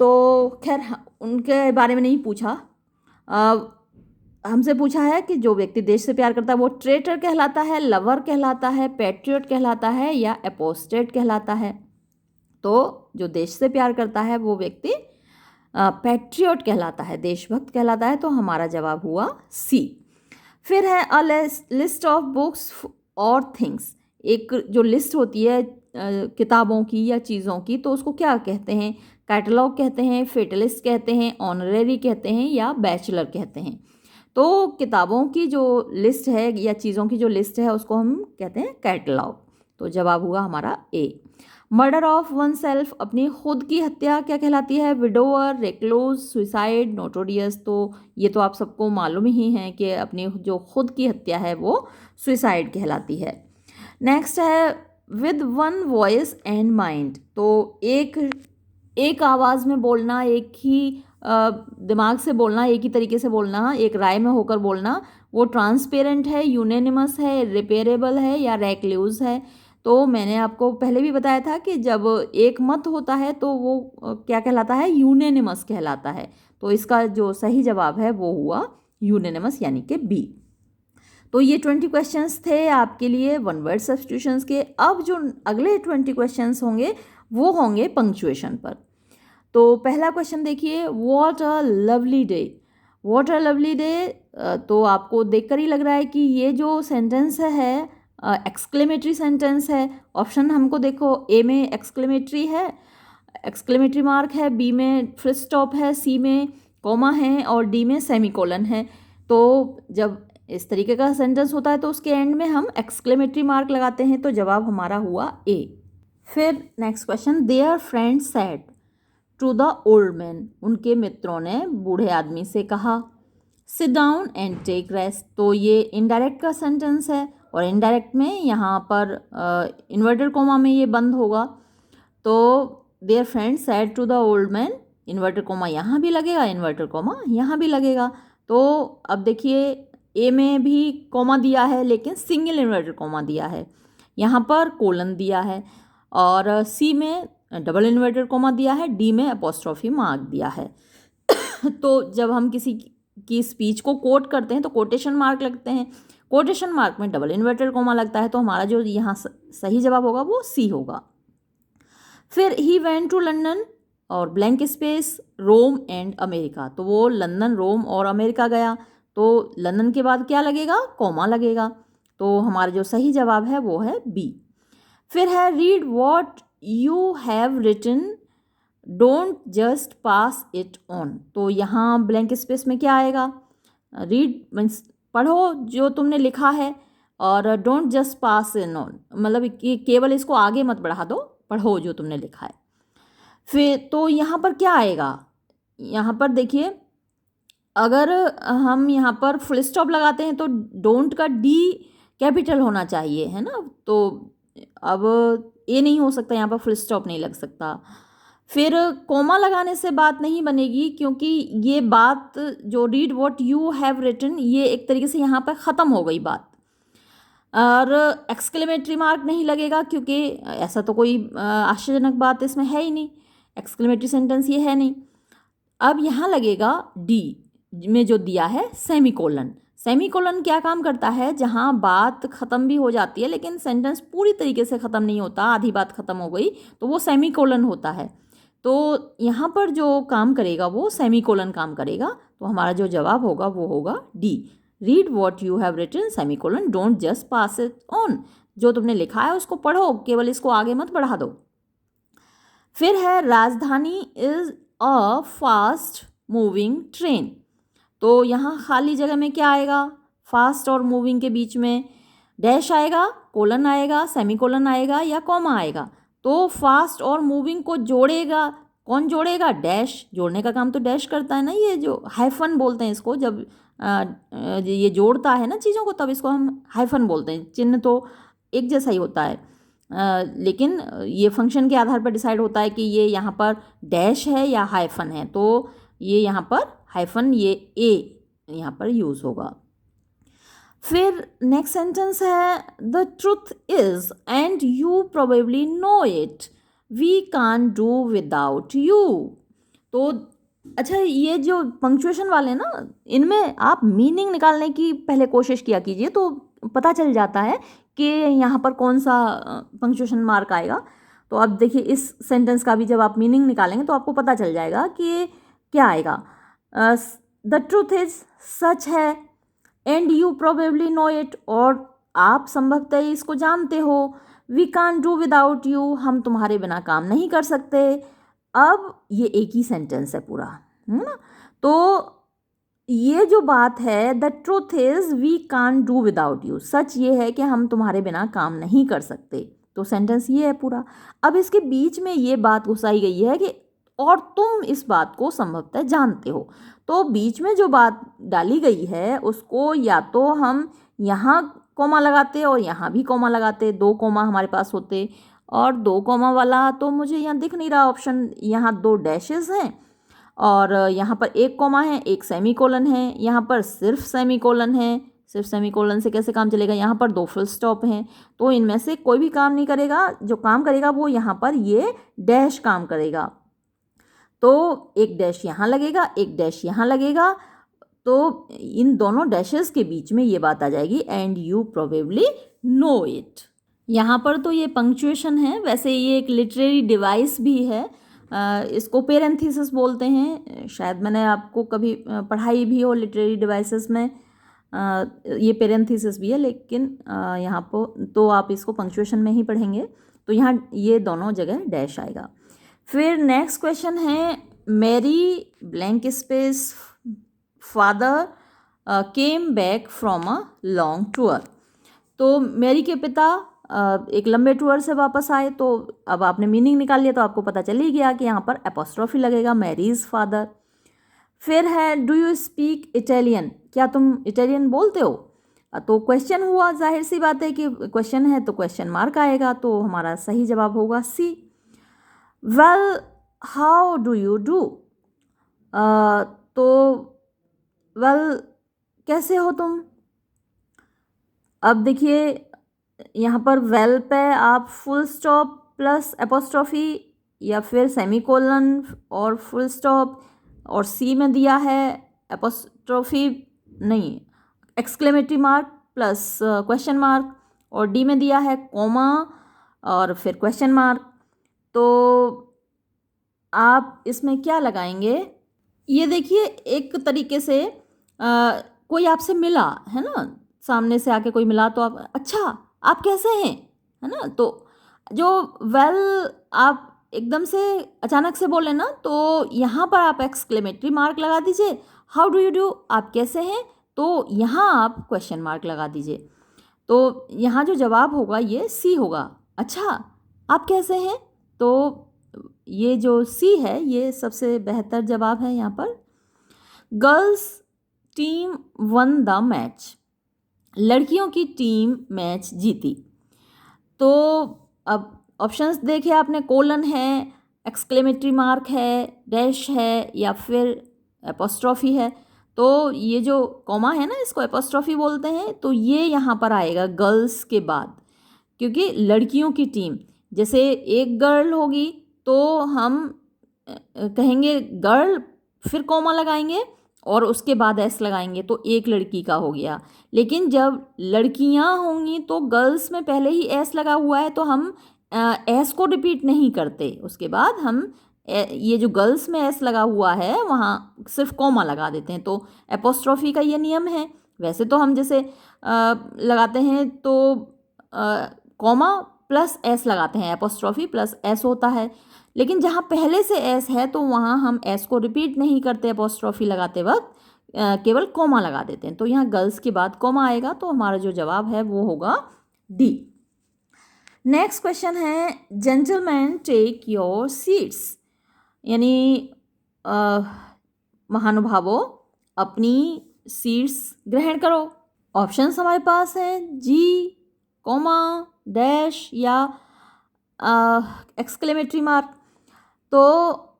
तो खैर उनके बारे में नहीं पूछा, हमसे पूछा है कि जो व्यक्ति देश से प्यार करता है वो ट्रेटर कहलाता है, लवर कहलाता है, पैट्रियट कहलाता है या एपोस्टेट कहलाता है। तो जो देश से प्यार करता है वो व्यक्ति पैट्रियट कहलाता है, देशभक्त कहलाता है। तो हमारा जवाब हुआ सी। फिर है अ लिस्ट ऑफ बुक्स और थिंग्स, एक जो लिस्ट होती है किताबों की या चीज़ों की, तो उसको क्या कहते हैं? कैटलॉग कहते हैं, फेटलिस्ट कहते हैं, ऑनरेरी कहते हैं या बैचलर कहते हैं। तो किताबों की जो लिस्ट है या चीज़ों की जो लिस्ट है उसको हम कहते हैं कैटलॉग। तो जवाब हुआ हमारा A. Murder of one self, अपनी खुद की हत्या क्या कहलाती है? Widower, recluse, suicide, notorious. तो ये तो आप सबको मालूम ही है कि अपनी जो खुद की हत्या है वो सुइसाइड कहलाती है। नेक्स्ट है with one voice and mind, तो एक आवाज़ में बोलना, एक ही दिमाग से बोलना, एक ही तरीके से बोलना, एक राय में होकर बोलना, वो ट्रांसपेरेंट है, यूनेनिमस है, रिपेयरेबल है या रेक्लूज है। तो मैंने आपको पहले भी बताया था कि जब एक मत होता है तो वो क्या कहलाता है? यूनेनिमस कहलाता है। तो इसका जो सही जवाब है वो हुआ यूनेनिमस, यानी कि बी। तो ये 20 क्वेश्चंस थे आपके लिए वन वर्ड सब्स्टिट्यूशंस के। अब जो अगले 20 क्वेश्चंस होंगे वो होंगे पंक्चुएशन पर। तो पहला क्वेश्चन देखिए, what a lovely day. What a lovely day, तो आपको देखकर ही लग रहा है कि ये जो सेंटेंस है एक्सक्लेमेटरी सेंटेंस है। ऑप्शन हमको देखो, ए में एक्सक्लेमेटरी है, एक्सक्लेमेटरी मार्क है, बी में फुल स्टॉप है, सी में कॉमा है और डी में सेमीकोलन है। तो जब इस तरीके का सेंटेंस होता है तो उसके एंड में हम एक्सक्लेमेटरी मार्क लगाते हैं। तो जवाब हमारा हुआ ए। फिर next question, their friend said to the old man, उनके मित्रों ने बूढ़े आदमी से कहा, sit down and take rest. तो ये इनडायरेक्ट का सेंटेंस है और इनडायरेक्ट में यहाँ पर इन्वर्टेड कोमा में ये बंद होगा। तो their friend said to the old man, inverted comma यहाँ भी लगेगा, इन्वर्टेड कोमा यहाँ भी लगेगा। तो अब देखिए ए में भी कोमा दिया है लेकिन सिंगल इन्वर्टेड कोमा दिया है, यहाँ पर कोलन दिया है, और सी में डबल इन्वर्टेड कोमा दिया है, डी में अपोस्ट्रोफी मार्क दिया है। तो जब हम किसी की स्पीच को कोट करते हैं तो कोटेशन मार्क लगते हैं, कोटेशन मार्क में डबल इन्वर्टेड कोमा लगता है। तो हमारा जो यहाँ सही जवाब होगा वो सी होगा। फिर ही वेंट टू लंदन और blank space Rome and America, तो वो लंदन, रोम और अमेरिका गया। तो लंदन के बाद क्या लगेगा? कोमा लगेगा। तो हमारा जो सही जवाब है वो है बी। फिर है read what you have written, don't just pass it on. तो यहाँ ब्लैंक स्पेस में क्या आएगा? रीड मीन्स पढ़ो जो तुमने लिखा है, और don't just pass in on मतलब कि केवल इसको आगे मत बढ़ा दो, पढ़ो जो तुमने लिखा है। फिर तो यहाँ पर क्या आएगा, यहाँ पर देखिए अगर हम यहाँ पर फुल स्टॉप लगाते हैं तो डोंट का डी कैपिटल होना चाहिए, है ना। तो अब ए नहीं हो सकता, यहाँ पर फुल स्टॉप नहीं लग सकता। फिर कोमा लगाने से बात नहीं बनेगी, क्योंकि ये बात जो read what you have written, ये एक तरीके से यहाँ पर ख़त्म हो गई बात। और एक्सक्लेमेटरी मार्क नहीं लगेगा, क्योंकि ऐसा तो कोई आश्चर्यजनक बात इसमें है ही नहीं, एक्सक्लेमेटरी सेंटेंस ये है नहीं। अब यहाँ लगेगा डी में जो दिया है सेमीकोलन। सेमीकोलन क्या काम करता है, जहाँ बात ख़त्म भी हो जाती है लेकिन सेंटेंस पूरी तरीके से ख़त्म नहीं होता, आधी बात ख़त्म हो गई तो वो सेमीकोलन होता है। तो यहाँ पर जो काम करेगा वो सेमीकोलन काम करेगा। तो हमारा जो जवाब होगा वो होगा D, read what you have written semicolon, don't just pass it on. जो तुमने लिखा है उसको पढ़ो, केवल इसको आगे मत बढ़ा दो। फिर है राजधानी is a fast moving train. तो यहाँ खाली जगह में क्या आएगा, फास्ट और मूविंग के बीच में डैश आएगा, कोलन आएगा, सेमीकोलन आएगा या कॉमा आएगा। तो फास्ट और मूविंग को जोड़ेगा कौन, जोड़ेगा डैश। जोड़ने का काम तो डैश करता है ना, ये जो हाइफन बोलते हैं इसको, जब ये जोड़ता है ना चीज़ों को तब इसको हम हाइफन बोलते हैं। चिन्ह तो एक जैसा ही होता है, लेकिन ये फंक्शन के आधार पर डिसाइड होता है कि ये यहाँ पर डैश है या हाइफन है। तो ये यहाँ पर हाइफन, ये ए यहाँ पर यूज़ होगा। फिर नेक्स्ट सेंटेंस है the truth is and you probably know it, we can do without you. तो अच्छा, ये जो पंक्चुएशन वाले ना, इनमें आप मीनिंग निकालने की पहले कोशिश किया कीजिए, तो पता चल जाता है कि यहाँ पर कौन सा पंक्चुएशन मार्क आएगा। तो अब देखिए इस सेंटेंस का भी जब आप मीनिंग निकालेंगे तो आपको पता चल जाएगा कि क्या आएगा। द ट्रूथ इज सच है, and you probably know it, और आप संभवतः इसको जानते हो। We can do without you, हम तुम्हारे बिना काम नहीं कर सकते। अब ये एक ही सेंटेंस है पूरा, है ना। तो ये जो बात है the truth is we can do without you, सच ये है कि हम तुम्हारे बिना काम नहीं कर सकते। तो सेंटेंस ये है पूरा। अब इसके बीच में ये बात घुसाई गई है कि और तुम इस बात को संभवतः जानते हो। तो बीच में जो बात डाली गई है उसको या तो हम यहाँ कोमा लगाते और यहाँ भी कोमा लगाते, दो कोमा हमारे पास होते। और दो कोमा वाला तो मुझे यहाँ दिख नहीं रहा ऑप्शन, यहाँ दो डैशेस हैं और यहाँ पर एक कोमा है, एक सेमीकोलन है, यहाँ पर सिर्फ सेमीकोलन है। सिर्फ सेमीकोलन से कैसे काम चलेगा, यहाँ पर दो फुल स्टॉप हैं। तो इनमें से कोई भी काम नहीं करेगा, जो काम करेगा वो यहाँ पर ये डैश काम करेगा। तो एक डैश यहाँ लगेगा, एक डैश यहाँ लगेगा, तो इन दोनों डैशेस के बीच में ये बात आ जाएगी and you probably know it. यहाँ पर तो ये पंक्चुएशन है, वैसे ये एक लिटरेरी डिवाइस भी है, इसको पेरेंथीसिस बोलते हैं। शायद मैंने आपको कभी पढ़ाई भी हो लिटरेरी डिवाइसेस में, ये पेरेंथीसिस भी है, लेकिन यहाँ पर तो आप इसको पंक्चुएशन में ही पढ़ेंगे। तो यहाँ ये दोनों जगह डैश आएगा। फिर नेक्स्ट क्वेश्चन है Mary blank space father came back from a long tour. तो मैरी के पिता एक लंबे टूर से वापस आए। तो अब आपने मीनिंग निकाल लिया तो आपको पता चल ही गया कि यहाँ पर एपोस्ट्रोफी लगेगा, मैरीज फादर। फिर है डू यू स्पीक इटालियन, क्या तुम इटालियन बोलते हो। तो क्वेश्चन हुआ, जाहिर सी बात है कि क्वेश्चन है तो क्वेश्चन मार्क आएगा। तो हमारा सही जवाब होगा C. Well how do you do, तो वेल कैसे हो तुम। अब देखिए यहाँ पर वेल पे आप फुल स्टॉप प्लस एपोस्ट्रोफी या फिर सेमीकोलन और फुल स्टॉप, और सी में दिया है एपोस्ट्रोफी नहीं exclamatory mark plus question mark, और डी में दिया है कोमा और फिर क्वेश्चन मार्क। तो आप इसमें क्या लगाएंगे, ये देखिए एक तरीके से कोई आपसे मिला है ना, सामने से आके कोई मिला तो आप अच्छा आप कैसे हैं, है ना। तो जो वेल आप एकदम से अचानक से बोले ना, तो यहाँ पर आप एक्सक्लेमेटरी मार्क लगा दीजिए। हाउ डू यू डू, आप कैसे हैं, तो यहाँ आप क्वेश्चन मार्क लगा दीजिए। तो यहाँ जो जवाब होगा ये सी होगा, अच्छा आप कैसे हैं। तो ये जो सी है ये सबसे बेहतर जवाब है यहाँ पर। Girls team one the match, लड़कियों की टीम मैच जीती। तो अब ऑप्शंस देखे आपने, कोलन है, एक्सक्लेमेटरी मार्क है, डैश है या फिर एपोस्ट्रॉफी है। तो ये जो कॉमा है ना, इसको एपोस्ट्रॉफी बोलते हैं। तो ये यहाँ पर आएगा गर्ल्स के बाद, क्योंकि लड़कियों की टीम, जैसे एक गर्ल होगी तो हम कहेंगे गर्ल, फिर कॉमा लगाएंगे और उसके बाद एस लगाएंगे, तो एक लड़की का हो गया। लेकिन जब लड़कियां होंगी तो गर्ल्स में पहले ही एस लगा हुआ है, तो हम एस को रिपीट नहीं करते, उसके बाद हम ये जो गर्ल्स में एस लगा हुआ है वहाँ सिर्फ कॉमा लगा देते हैं। तो एपोस्ट्रॉफी का ये नियम है। वैसे तो हम जैसे लगाते हैं तो कॉमा प्लस एस लगाते हैं, एपोस्ट्रॉफी प्लस एस होता है। लेकिन जहाँ पहले से एस है तो वहाँ हम एस को रिपीट नहीं करते एपोस्ट्रॉफी लगाते वक्त, केवल कॉमा लगा देते हैं। तो यहाँ गर्ल्स के बाद कॉमा आएगा, तो हमारा जो जवाब है वो होगा डी। नेक्स्ट क्वेश्चन है, जेंटलमैन टेक योर सीट्स, यानी महानुभावों अपनी सीट्स ग्रहण करो। ऑप्शंस हमारे पास हैं जी, कॉमा, डैश या एक्सक्लेमेटरी मार्क। तो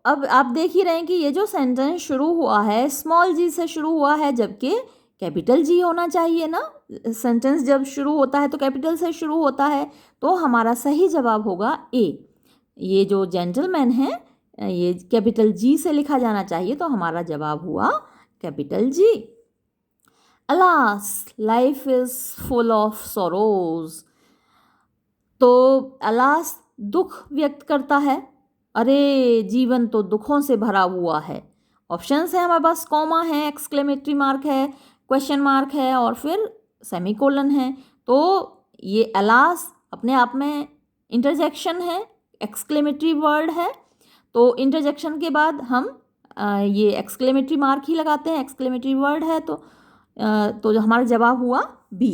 अब आप देख ही रहे हैं कि ये जो सेंटेंस शुरू हुआ है स्मॉल जी से शुरू हुआ है, जबकि कैपिटल जी होना चाहिए ना। सेंटेंस जब शुरू होता है तो कैपिटल से शुरू होता है, तो हमारा सही जवाब होगा ए। ये जो जेंटलमैन है ये कैपिटल जी से लिखा जाना चाहिए, तो हमारा जवाब हुआ capital G. Alas life is full of sorrows, तो अलास दुख व्यक्त करता है, अरे जीवन तो दुखों से भरा हुआ है। ऑप्शंस है हमारे पास, कॉमा है, एक्सक्लेमेटरी मार्क है, क्वेश्चन मार्क है और फिर सेमीकोलन है। तो ये अलास अपने आप में इंटरजेक्शन है, एक्सक्लेमेटरी वर्ड है, तो इंटरजेक्शन के बाद हम ये एक्सक्लेमेटरी मार्क ही लगाते हैं, एक्सक्लेमेटरी वर्ड है। तो जो हमारा जवाब हुआ बी।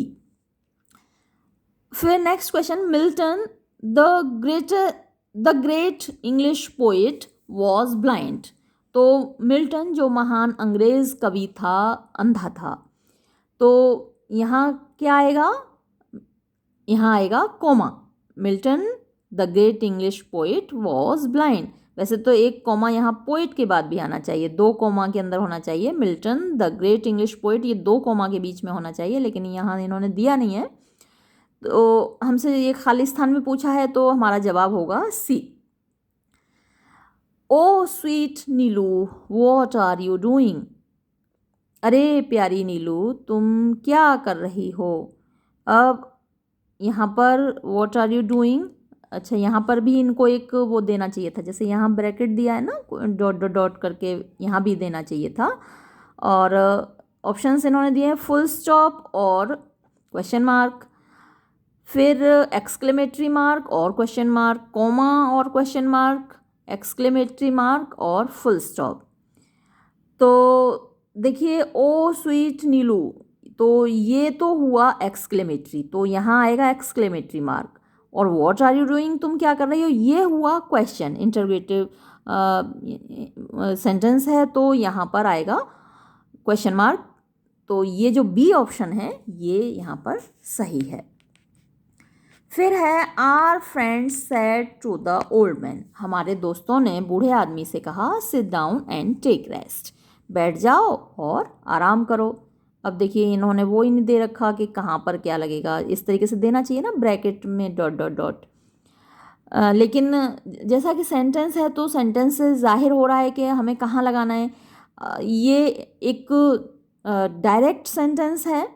फिर next question, Milton the great English poet was blind, तो मिल्टन जो महान अंग्रेज कवि था अंधा था। तो यहाँ क्या आएगा, यहाँ आएगा comma, Milton the great English poet was blind. वैसे तो एक कॉमा यहाँ पोइट के बाद भी आना चाहिए, दो कॉमा के अंदर होना चाहिए, Milton the great English poet, ये दो कॉमा के बीच में होना चाहिए, लेकिन यहाँ इन्होंने दिया नहीं है। तो हमसे ये खाली स्थान में पूछा है, तो हमारा जवाब होगा C. O sweet Neelu what are you doing, अरे प्यारी नीलू तुम क्या कर रही हो। अब यहाँ पर व्हाट आर यू डूइंग, अच्छा यहाँ पर भी इनको एक वो देना चाहिए था, जैसे यहाँ ब्रैकेट दिया है ना डॉट डॉट डॉट करके, यहाँ भी देना चाहिए था। और ऑप्शंस इन्होंने दिए हैं फुल स्टॉप और क्वेश्चन मार्क, फिर एक्सक्लेमेटरी मार्क और क्वेश्चन मार्क, कॉमा और क्वेश्चन मार्क, एक्सक्लेमेटरी मार्क और फुल स्टॉप। तो देखिए ओ स्वीट नीलू, तो ये तो हुआ एक्सक्लेमेटरी, तो यहाँ आएगा एक्सक्लेमेटरी मार्क। और व्हाट आर यू डूइंग, तुम क्या कर रही हो, ये हुआ क्वेश्चन, इंटरोगेटिव सेंटेंस है, तो यहाँ पर आएगा क्वेश्चन मार्क। तो ये जो बी ऑप्शन है ये यहाँ पर सही है। फिर है our friend said to the old man, हमारे दोस्तों ने बूढ़े आदमी से कहा sit down and take rest, बैठ जाओ और आराम करो। अब देखिए इन्होंने वो ही नहीं दे रखा कि कहाँ पर क्या लगेगा, इस तरीके से देना चाहिए ना ब्रैकेट में डॉट डॉट डॉट। लेकिन जैसा कि सेंटेंस है तो सेंटेंस से जाहिर हो रहा है कि हमें कहाँ लगाना है। ये एक डायरेक्ट सेंटेंस है,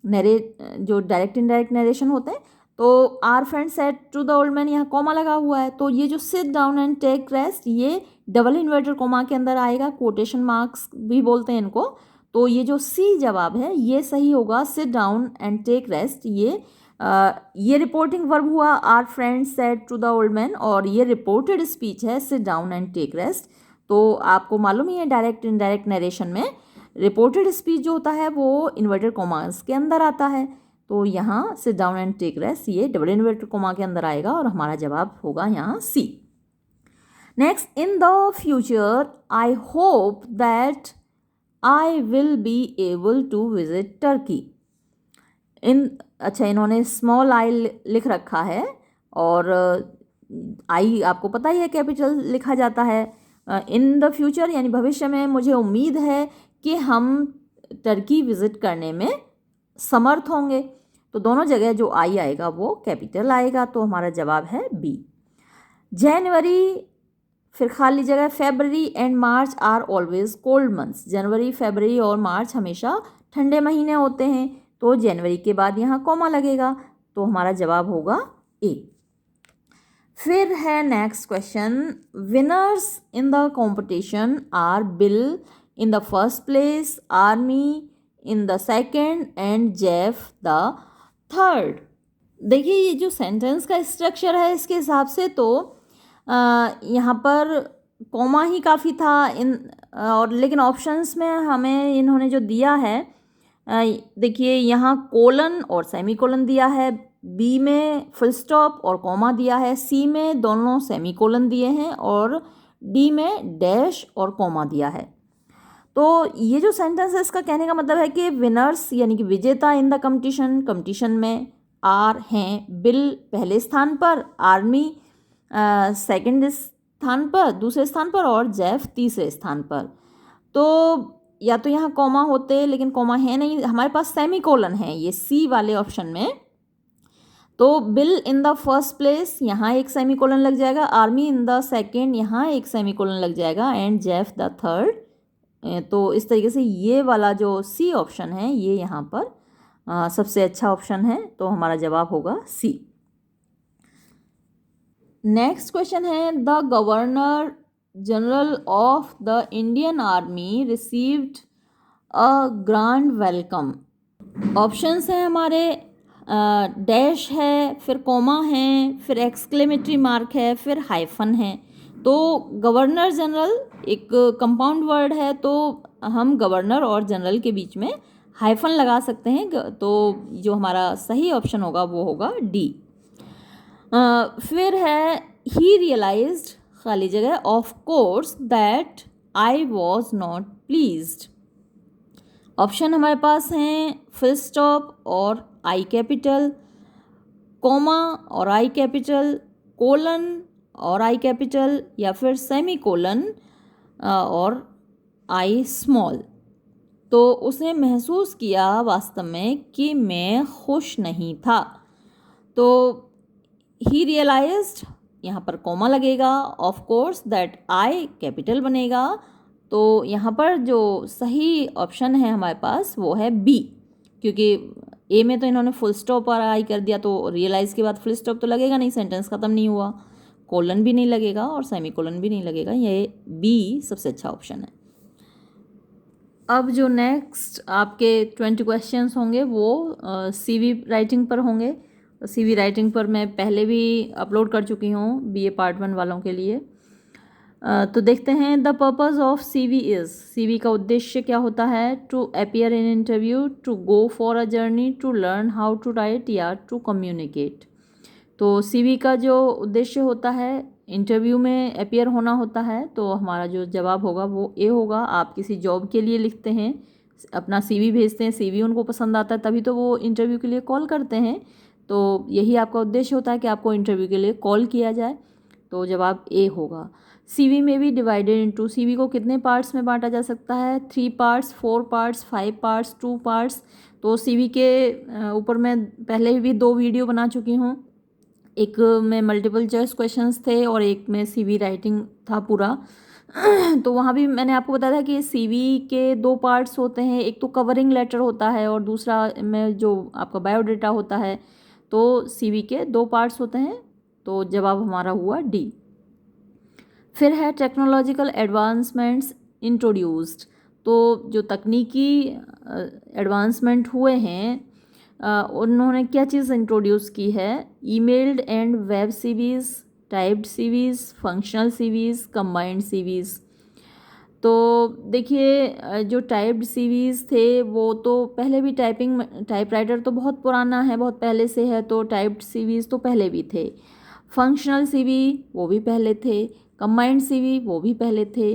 जो डायरेक्ट इनडायरेक्ट नरेशन होते हैं। तो our friend said to the old man, यहाँ कॉमा लगा हुआ है, तो ये जो sit down and take rest ये डबल इन्वर्टेड कॉमा के अंदर आएगा, कोटेशन मार्क्स भी बोलते हैं इनको। तो ये जो सी जवाब है ये सही होगा, sit down and take rest. ये रिपोर्टिंग वर्ब हुआ our friend said to the old man, और ये रिपोर्टेड स्पीच है सिट डाउन एंड टेक रेस्ट। तो आपको मालूम ही है डायरेक्ट इनडायरेक्ट नरेशन में रिपोर्टेड स्पीच जो होता है वो इन्वर्टेड कॉमास के अंदर आता है। तो यहाँ sit down and take rest ये डबल इन्वर्टेड कॉमा के अंदर आएगा और हमारा जवाब होगा यहाँ C. Next, in the future I hope that I will be able to visit Turkey. अच्छा, इन्होंने स्मॉल आई लिख रखा है, और आई आपको पता ही है कैपिटल लिखा जाता है। इन द फ्यूचर यानी भविष्य में मुझे उम्मीद है कि हम टर्की विज़िट करने में समर्थ होंगे। तो दोनों जगह जो आई आएगा वो कैपिटल आएगा, तो हमारा जवाब है बी। जनवरी, फिर खाली जगह, February and March are always cold months. जनवरी, फरवरी और मार्च हमेशा ठंडे महीने होते हैं, तो जनवरी के बाद यहाँ कॉमा लगेगा, तो हमारा जवाब होगा ए। फिर है next question, winners in the competition are Bill in the first place, Army in the second and Jeff the third. देखिए, ये जो सेंटेंस का स्ट्रक्चर है इसके हिसाब से तो यहाँ पर कॉमा ही काफ़ी था और लेकिन ऑप्शंस में हमें इन्होंने जो दिया है, देखिए यहाँ कोलन और सेमी कोलन दिया है, बी में फुल स्टॉप और कॉमा दिया है, सी में दोनों सेमी कोलन दिए हैं और डी में डैश और कॉमा दिया है। तो ये जो सेंटेंस है इसका कहने का मतलब है कि विनर्स यानी कि विजेता इन द कंपटीशन में आर हैं बिल पहले स्थान पर, आर्मी सेकंड स्थान पर, दूसरे स्थान पर, और जेफ तीसरे स्थान पर। तो या तो यहाँ कॉमा होते, लेकिन कॉमा है नहीं, हमारे पास सेमी कोलन है ये सी वाले ऑप्शन में। तो bill in the first place यहाँ एक सेमी कोलन लग जाएगा, आर्मी इन द सेकेंड यहाँ एक सेमी कोलन लग जाएगा, एंड जेफ द थर्ड। तो इस तरीके से ये वाला जो सी ऑप्शन है ये यहाँ पर सबसे अच्छा ऑप्शन है, तो हमारा जवाब होगा सी। नेक्स्ट क्वेश्चन है, the governor general of the Indian army received a grand welcome. Options हैं हमारे, डैश है, फिर कॉमा है, फिर एक्सक्लेमेटरी मार्क है, फिर हाइफन है। तो गवर्नर जनरल एक कंपाउंड वर्ड है, तो हम गवर्नर और जनरल के बीच में हाइफन लगा सकते हैं, तो जो हमारा सही ऑप्शन होगा वो होगा डी। फिर है ही रियलाइज्ड खाली जगह of course that I was not pleased. Option हमारे पास हैं फुल स्टॉप और आई कैपिटल, कॉमा और आई कैपिटल, कोलन और आई कैपिटल, या फिर सेमी कोलन और आई स्मॉल। तो उसने महसूस किया वास्तव में कि मैं खुश नहीं था, तो ही रियलाइज्ड यहाँ पर कॉमा लगेगा, of course that I capital बनेगा। तो यहाँ पर जो सही ऑप्शन है हमारे पास वो है बी, क्योंकि ए में तो इन्होंने फुल स्टॉप और आई कर दिया, तो रियलाइज के बाद फुल स्टॉप तो लगेगा नहीं, सेंटेंस ख़त्म नहीं हुआ, कोलन भी नहीं लगेगा और सेमी कोलन भी नहीं लगेगा, ये बी सबसे अच्छा ऑप्शन है। अब जो नेक्स्ट आपके 20 क्वेश्चंस होंगे वो सीवी राइटिंग पर होंगे। सीवी राइटिंग पर मैं पहले भी अपलोड कर चुकी हूँ बीए पार्ट 1 वालों के लिए। तो देखते हैं, the purpose of CV is, CV का उद्देश्य क्या होता है? To appear in interview, to go for a journey, to learn how to write, या टू कम्युनिकेट। तो सीवी का जो उद्देश्य होता है इंटरव्यू में अपीयर होना होता है, तो हमारा जो जवाब होगा वो ए होगा। आप किसी जॉब के लिए लिखते हैं, अपना सीवी भेजते हैं, सीवी उनको पसंद आता है तभी तो वो इंटरव्यू के लिए कॉल करते हैं, तो यही आपका उद्देश्य होता है कि आपको इंटरव्यू के लिए कॉल किया जाए, तो जवाब ए होगा। सीवी में भी डिवाइडेड इनटू, सीवी को कितने पार्ट्स में बांटा जा सकता है? 3 पार्ट्स, 4 पार्ट्स, 5 पार्ट्स, 2 पार्ट्स। तो सीवी के ऊपर मैं पहले भी 2 वीडियो बना चुकी हूँ, एक में मल्टीपल चॉइस क्वेश्चंस थे और एक में सीवी राइटिंग था पूरा। तो वहाँ भी मैंने आपको बताया था कि सीवी के 2 पार्ट्स होते हैं, एक तो कवरिंग लेटर होता है और दूसरा में जो आपका बायोडाटा होता है। तो सीवी के 2 पार्ट्स होते हैं, तो जवाब हमारा हुआ डी। फिर है टेक्नोलॉजिकल एडवांसमेंट्स इंट्रोड्यूस्ड। तो जो तकनीकी एडवांसमेंट हुए हैं उन्होंने क्या चीज़ इंट्रोड्यूस की है? Emailed and web CVs, typed CVs, functional CVs, combined CVs. तो देखिए, जो टाइप्ड सीवीज़ थे वो तो पहले भी टाइपराइटर तो बहुत पुराना है, बहुत पहले से है, तो टाइप्ड सीवीज़ तो पहले भी थे। फंक्शनल सीवी वो भी पहले थे। कंबाइंड सीवी वो भी पहले थे।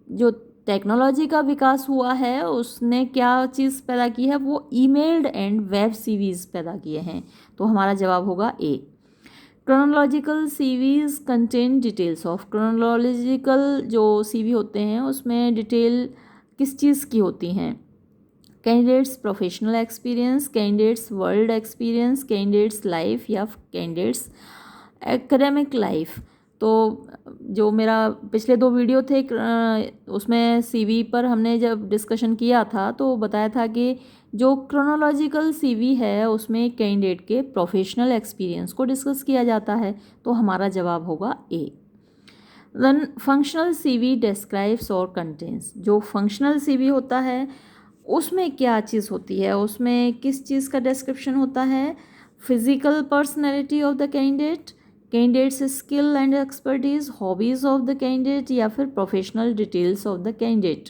जो टेक्नोलॉजी का विकास हुआ है उसने क्या चीज़ पैदा की है, वो ईमेल्ड एंड वेब सीवीज़ पैदा किए हैं। तो हमारा जवाब होगा A. Chronological CVs contain details of. Chronological जो सीवी होते हैं उसमें डिटेल किस चीज़ की होती हैं? Candidates professional experience, candidates world experience, candidates life या कैंडिडेट्स एकेडमिक लाइफ। तो जो मेरा पिछले 2 वीडियो थे उसमें सीवी पर हमने जब डिस्कशन किया था तो बताया था कि जो क्रोनोलॉजिकल सीवी है उसमें कैंडिडेट के प्रोफेशनल एक्सपीरियंस को डिस्कस किया जाता है। तो हमारा जवाब होगा ए। देन फंक्शनल सीवी डिस्क्राइब्स और कंटेंस। जो फंक्शनल सीवी होता है उसमें क्या चीज़ होती है, उसमें किस चीज़ का डिस्क्रिप्शन होता है? Physical personality of the candidate, candidates skill and expertise, hobbies of the candidate या फिर professional details of the candidate.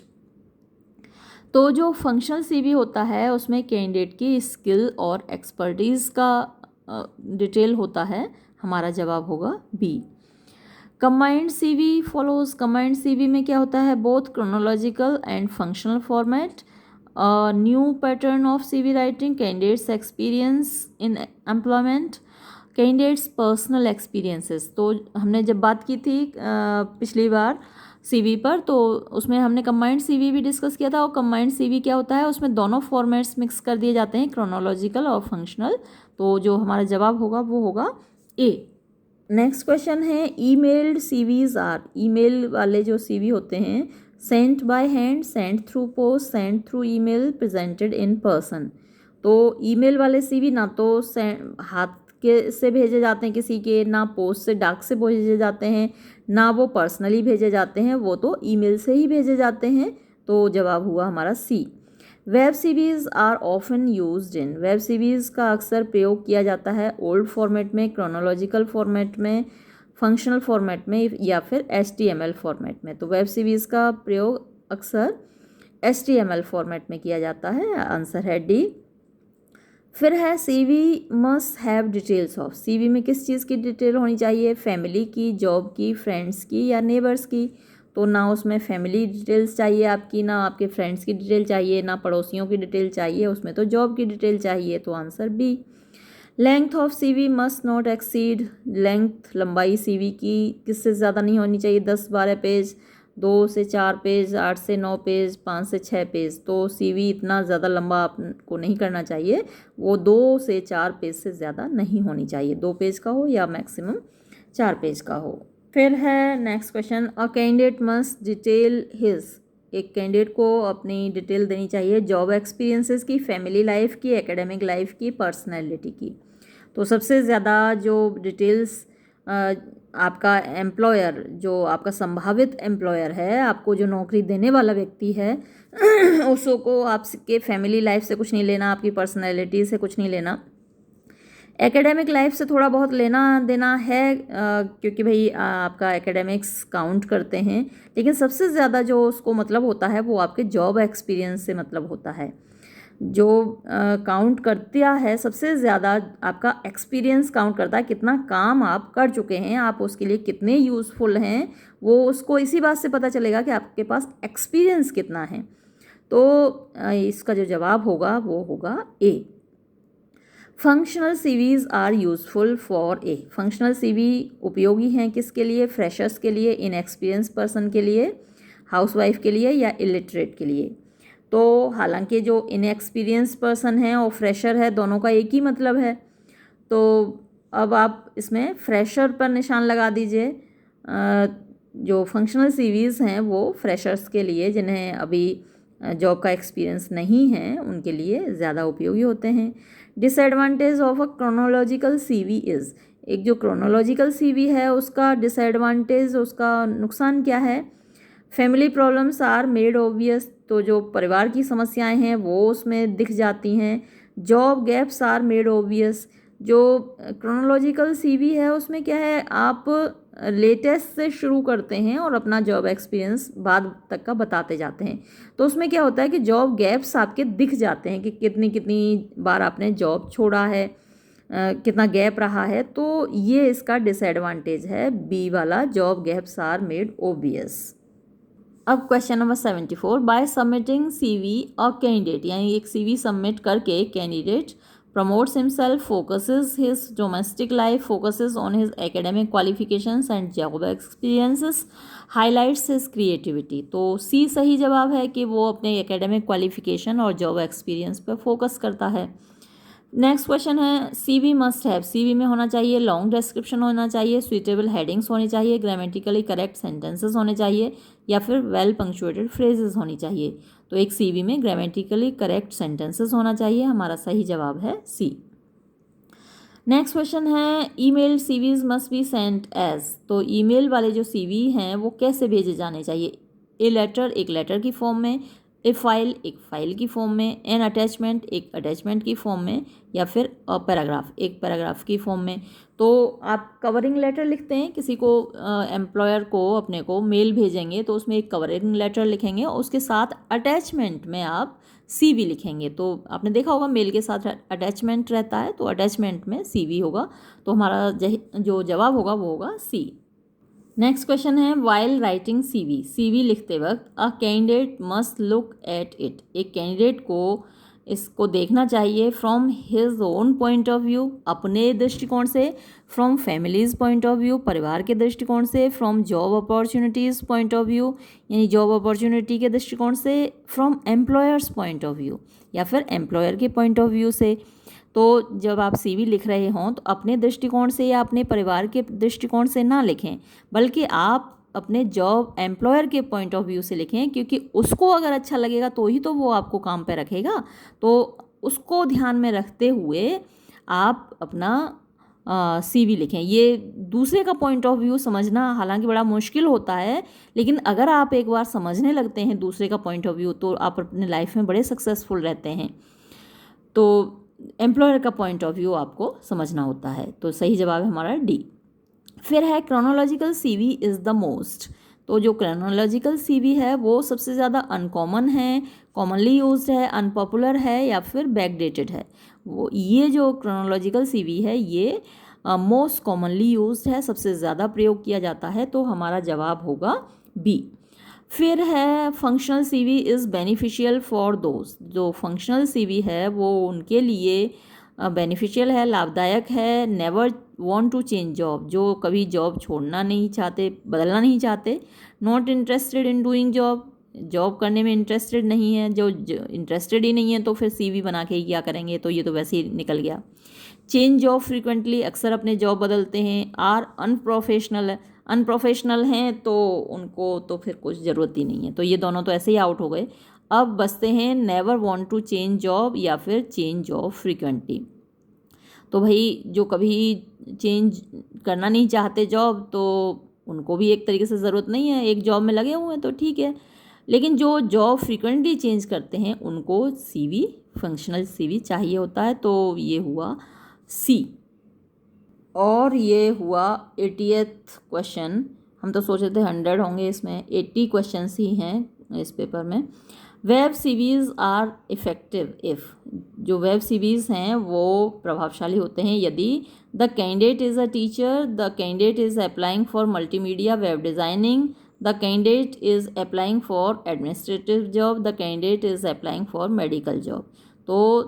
तो जो फंक्शनल सीवी होता है उसमें कैंडिडेट की स्किल और एक्सपर्टीज़ का डिटेल होता है। हमारा जवाब होगा B. Combined CV follows. Combined CV में क्या होता है? Both chronological and functional format. New pattern of CV writing, candidates experience in employment, candidates personal experiences. तो हमने जब बात की थी पिछली बार सीवी पर तो उसमें हमने कंबाइंड सीवी भी डिस्कस किया था। और कंबाइंड सीवी क्या होता है? उसमें दोनों फॉर्मेट्स मिक्स कर दिए जाते हैं, क्रोनोलॉजिकल और फंक्शनल। तो जो हमारा जवाब होगा वो होगा ए। नेक्स्ट क्वेश्चन है ईमेल्ड सीवीज आर। ईमेल वाले जो सीवी होते हैं sent by hand, Saint through post, Saint through email, presented in person. तो ईमेल वाले सीवी ना तो हाथ के से भेजे जाते हैं किसी के, ना पोस्ट से डाक से भेजे जाते हैं, ना वो पर्सनली भेजे जाते हैं, वो तो ईमेल से ही भेजे जाते हैं। तो जवाब हुआ हमारा C. Web series are often used in. Web series का अक्सर प्रयोग किया जाता है ओल्ड फॉर्मेट में, क्रोनोलॉजिकल फॉर्मेट में, फंक्शनल फॉर्मेट में या फिर HTML फॉर्मेट में। तो वेब सीरीज़ का प्रयोग अक्सर HTML फॉर्मेट में किया जाता है। आंसर है डी। फिर है CV must have details of. CV में किस चीज़ की डिटेल होनी चाहिए? फैमिली की, जॉब की, फ्रेंड्स की या नेबर्स की। तो ना उसमें फैमिली डिटेल्स चाहिए आपकी, ना आपके फ्रेंड्स की डिटेल चाहिए, ना पड़ोसियों की डिटेल चाहिए, उसमें तो जॉब की डिटेल चाहिए। तो answer B. Length of CV must not exceed. Length लंबाई सीवी की किससे ज़्यादा नहीं होनी चाहिए? 10-12 पेज, 2 से 4 पेज, 8 से 9 पेज, 5 से 6 पेज। तो सीवी इतना ज़्यादा लंबा आपको नहीं करना चाहिए, वो 2 से 4 पेज से ज़्यादा नहीं होनी चाहिए। 2 पेज का हो या मैक्सिमम 4 पेज का हो। फिर है next question a candidate must detail his. एक कैंडिडेट को अपनी डिटेल देनी चाहिए जॉब एक्सपीरियंसेस की, फैमिली लाइफ की, एकेडमिक लाइफ की, पर्सनैलिटी की। तो सबसे ज़्यादा जो डिटेल्स आपका एम्प्लॉयर, जो आपका संभावित एम्प्लॉयर है, आपको जो नौकरी देने वाला व्यक्ति है उसको आपके फैमिली लाइफ से कुछ नहीं लेना, आपकी पर्सनैलिटी से कुछ नहीं लेना। एकेडमिक लाइफ से थोड़ा बहुत लेना देना है क्योंकि भाई आपका एकेडमिक्स काउंट करते हैं, लेकिन सबसे ज़्यादा जो उसको मतलब होता है वो आपके जॉब एक्सपीरियंस से मतलब होता है। जो काउंट करता है सबसे ज़्यादा आपका एक्सपीरियंस काउंट करता है, कितना काम आप कर चुके हैं, आप उसके लिए कितने यूज़फुल हैं, वो उसको इसी बात से पता चलेगा कि आपके पास एक्सपीरियंस कितना है। तो इसका जो जवाब होगा वो होगा A. Functional CVs are useful for A. Functional CV उपयोगी हैं किसके लिए? फ्रेशर्स के लिए, इनएक्सपीरियंस पर्सन के लिए, हाउसवाइफ के लिए या इलिटरेट के लिए। तो हालांकि जो इनएक्सपीरियंस पर्सन है और फ्रेशर है दोनों का एक ही मतलब है, तो अब आप इसमें फ्रेशर पर निशान लगा दीजिए। जो फंक्शनल सीवीज़ हैं वो फ्रेशर्स के लिए, जिन्हें अभी जॉब का एक्सपीरियंस नहीं है, उनके लिए ज़्यादा उपयोगी होते हैं। Disadvantage of a chronological CV is. एक जो क्रोनोलॉजिकल सीवी है उसका डिसएडवांटेज, उसका नुकसान क्या है? Family problems are made obvious. तो जो परिवार की समस्याएं हैं वो उसमें दिख जाती हैं। Job gaps are made obvious. जो क्रोनोलॉजिकल सीवी है उसमें क्या है, आप लेटेस्ट से शुरू करते हैं और अपना जॉब एक्सपीरियंस बाद तक का बताते जाते हैं। तो उसमें क्या होता है कि जॉब गैप्स आपके दिख जाते हैं कि कितनी कितनी बार आपने जॉब छोड़ा है, कितना गैप रहा है, तो ये इसका डिसएडवांटेज है बी वाला, job gaps are made obvious. अब question number 74, by submitting CV a candidate, यानी एक सीवी सबमिट करके candidate promotes himself, focuses his domestic life, focuses on his academic qualifications and job experiences, highlights his creativity. तो C सही जवाब है कि वो अपने एकेडमिक क्वालिफिकेशन और जॉब एक्सपीरियंस पर फोकस करता है। नेक्स्ट क्वेश्चन है, सीवी मस्ट हैव, सीवी में होना चाहिए लॉन्ग डिस्क्रिप्शन होना चाहिए, सुइटेबल हेडिंग्स होनी चाहिए, ग्रामेटिकली करेक्ट सेंटेंसेस होने चाहिए, या फिर वेल पंक्चुएटेड फ्रेजेस होनी चाहिए। तो एक सीवी में ग्रामेटिकली करेक्ट सेंटेंसेस होना चाहिए, हमारा सही जवाब है सी। नेक्स्ट क्वेश्चन है, email CVs must be sent as, तो ईमेल वाले जो सीवी हैं वो कैसे भेजे जाने चाहिए? ए लेटर, एक लेटर की फॉर्म में, ए फाइल, एक फाइल की फॉर्म में, एन अटैचमेंट, एक अटैचमेंट की फॉर्म में, या फिर पैराग्राफ, एक पैराग्राफ की फॉर्म में। तो आप कवरिंग लेटर लिखते हैं, किसी को एम्प्लॉयर को अपने को मेल भेजेंगे तो उसमें एक कवरिंग लेटर लिखेंगे और उसके साथ अटैचमेंट में आप सीवी लिखेंगे। तो आपने देखा होगा मेल के साथ अटैचमेंट रहता है, तो अटैचमेंट में सीवी होगा। तो हमारा जो जवाब होगा वो होगा सी। नेक्स्ट क्वेश्चन है, वाइल राइटिंग सीवी, सीवी लिखते वक्त a candidate must look at it, एक कैंडिडेट को इसको देखना चाहिए from his own point of view, अपने दृष्टिकोण से, from families point of view, परिवार के दृष्टिकोण से, from job opportunities point of view, यानी जॉब अपॉर्चुनिटी के दृष्टिकोण से, from employers point of view, या फिर एम्प्लॉयर के पॉइंट ऑफ व्यू से। तो जब आप सीवी लिख रहे हों तो अपने दृष्टिकोण से या अपने परिवार के दृष्टिकोण से ना लिखें, बल्कि आप अपने जॉब एम्प्लॉयर के पॉइंट ऑफ व्यू से लिखें, क्योंकि उसको अगर अच्छा लगेगा तो ही तो वो आपको काम पे रखेगा। तो उसको ध्यान में रखते हुए आप अपना सीवी लिखें। ये दूसरे का पॉइंट ऑफ व्यू समझना हालांकि बड़ा मुश्किल होता है, लेकिन अगर आप एक बार समझने लगते हैं दूसरे का पॉइंट ऑफ व्यू तो आप अपने लाइफ में बड़े सक्सेसफुल रहते हैं। तो एम्प्लॉयर का पॉइंट ऑफ व्यू आपको समझना होता है। तो सही जवाब है हमारा डी। फिर है, chronological CV is the most, तो जो क्रोनोलॉजिकल सीवी है वो सबसे ज़्यादा अनकॉमन है, कॉमनली यूज्ड है, अनपॉपुलर है, या फिर बैकडेटेड है। वो ये जो क्रोनोलॉजिकल सीवी है ये मोस्ट कॉमनली यूज्ड है, सबसे ज़्यादा प्रयोग किया जाता है। तो हमारा जवाब होगा बी। फिर है, functional CV is beneficial for दोस्त, जो फंक्शनल सीवी है वो उनके लिए बेनिफिशियल है, लाभदायक है, never want to change job, जो कभी जॉब छोड़ना नहीं चाहते, बदलना नहीं चाहते, not interested in doing job, job करने में इंटरेस्टेड नहीं है, जो इंटरेस्टेड ही नहीं है तो फिर सीवी बना के ही क्या करेंगे, तो ये तो वैसे ही निकल गया। चेंज जॉब फ्रीक्वेंटली, अक्सर अपने जॉब बदलते हैं। आर अनप्रोफेशनल, अनप्रोफेशनल हैं तो उनको तो फिर कुछ ज़रूरत ही नहीं है, तो ये दोनों तो ऐसे ही आउट हो गए। अब बचते हैं never want to change job या फिर चेंज जॉब फ्रीक्वेंटली। तो भाई जो कभी चेंज करना नहीं चाहते जॉब, तो उनको भी एक तरीके से ज़रूरत नहीं है, एक जॉब में लगे हुए हैं तो ठीक है। लेकिन जो जॉब फ्रीक्वेंटली चेंज करते हैं उनको सीवी, फंक्शनल सीवी चाहिए होता है। तो ये हुआ सी। और ये हुआ 80th क्वेश्चन। हम तो सोच रहे थे 100 होंगे, इसमें 80 क्वेश्चंस ही हैं इस पेपर में। Web CVs are effective if, जो वेब सीवीज़ हैं वो प्रभावशाली होते हैं यदि the candidate is a teacher, the candidate is applying for multimedia web designing, the candidate is applying for administrative job, the candidate is applying for medical job. तो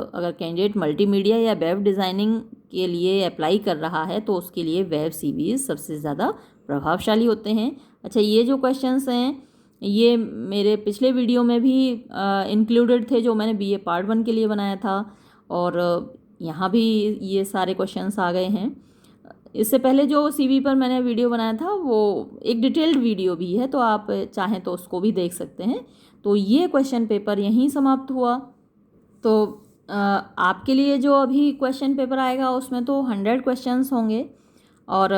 अगर candidate multimedia या web designing के लिए apply कर रहा है तो उसके लिए वेब सीवीज़ सबसे ज़्यादा प्रभावशाली होते हैं। अच्छा, ये जो क्वेश्चंस हैं ये मेरे पिछले वीडियो में भी इंक्लूडेड थे, जो मैंने बीए पार्ट 1 के लिए बनाया था, और यहाँ भी ये सारे क्वेश्चंस आ गए हैं। इससे पहले जो सीवी पर मैंने वीडियो बनाया था वो एक डिटेल्ड वीडियो भी है, तो आप चाहें तो उसको भी देख सकते हैं। तो ये क्वेश्चन पेपर यहीं समाप्त हुआ। तो आपके लिए जो अभी क्वेश्चन पेपर आएगा उसमें तो 100 क्वेश्चंस होंगे, और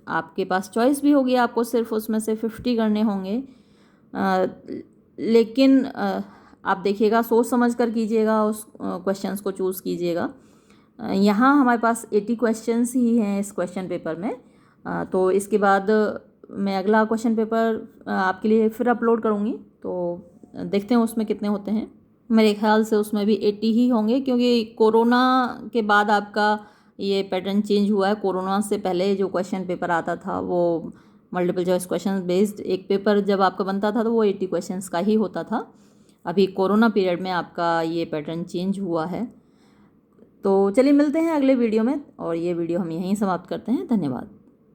आपके पास चॉइस भी होगी, आपको सिर्फ उसमें से 50 करने होंगे। लेकिन आप देखिएगा, सोच समझ कर कीजिएगा, उस क्वेश्चंस को चूज़ कीजिएगा। यहाँ हमारे पास 80 क्वेश्चंस ही हैं इस क्वेश्चन पेपर में। तो इसके बाद मैं अगला क्वेश्चन पेपर आपके लिए फिर अपलोड करूँगी, तो देखते हैं उसमें कितने होते हैं। मेरे ख्याल से उसमें भी 80 ही होंगे, क्योंकि कोरोना के बाद आपका ये पैटर्न चेंज हुआ है। कोरोना से पहले जो क्वेश्चन पेपर आता था वो मल्टीपल चॉइस क्वेश्चन बेस्ड एक पेपर जब आपका बनता था तो वो 80 क्वेश्चंस का ही होता था। अभी कोरोना पीरियड में आपका ये पैटर्न चेंज हुआ है। तो चलिए मिलते हैं अगले वीडियो में, और ये वीडियो हम यहीं समाप्त करते हैं। धन्यवाद।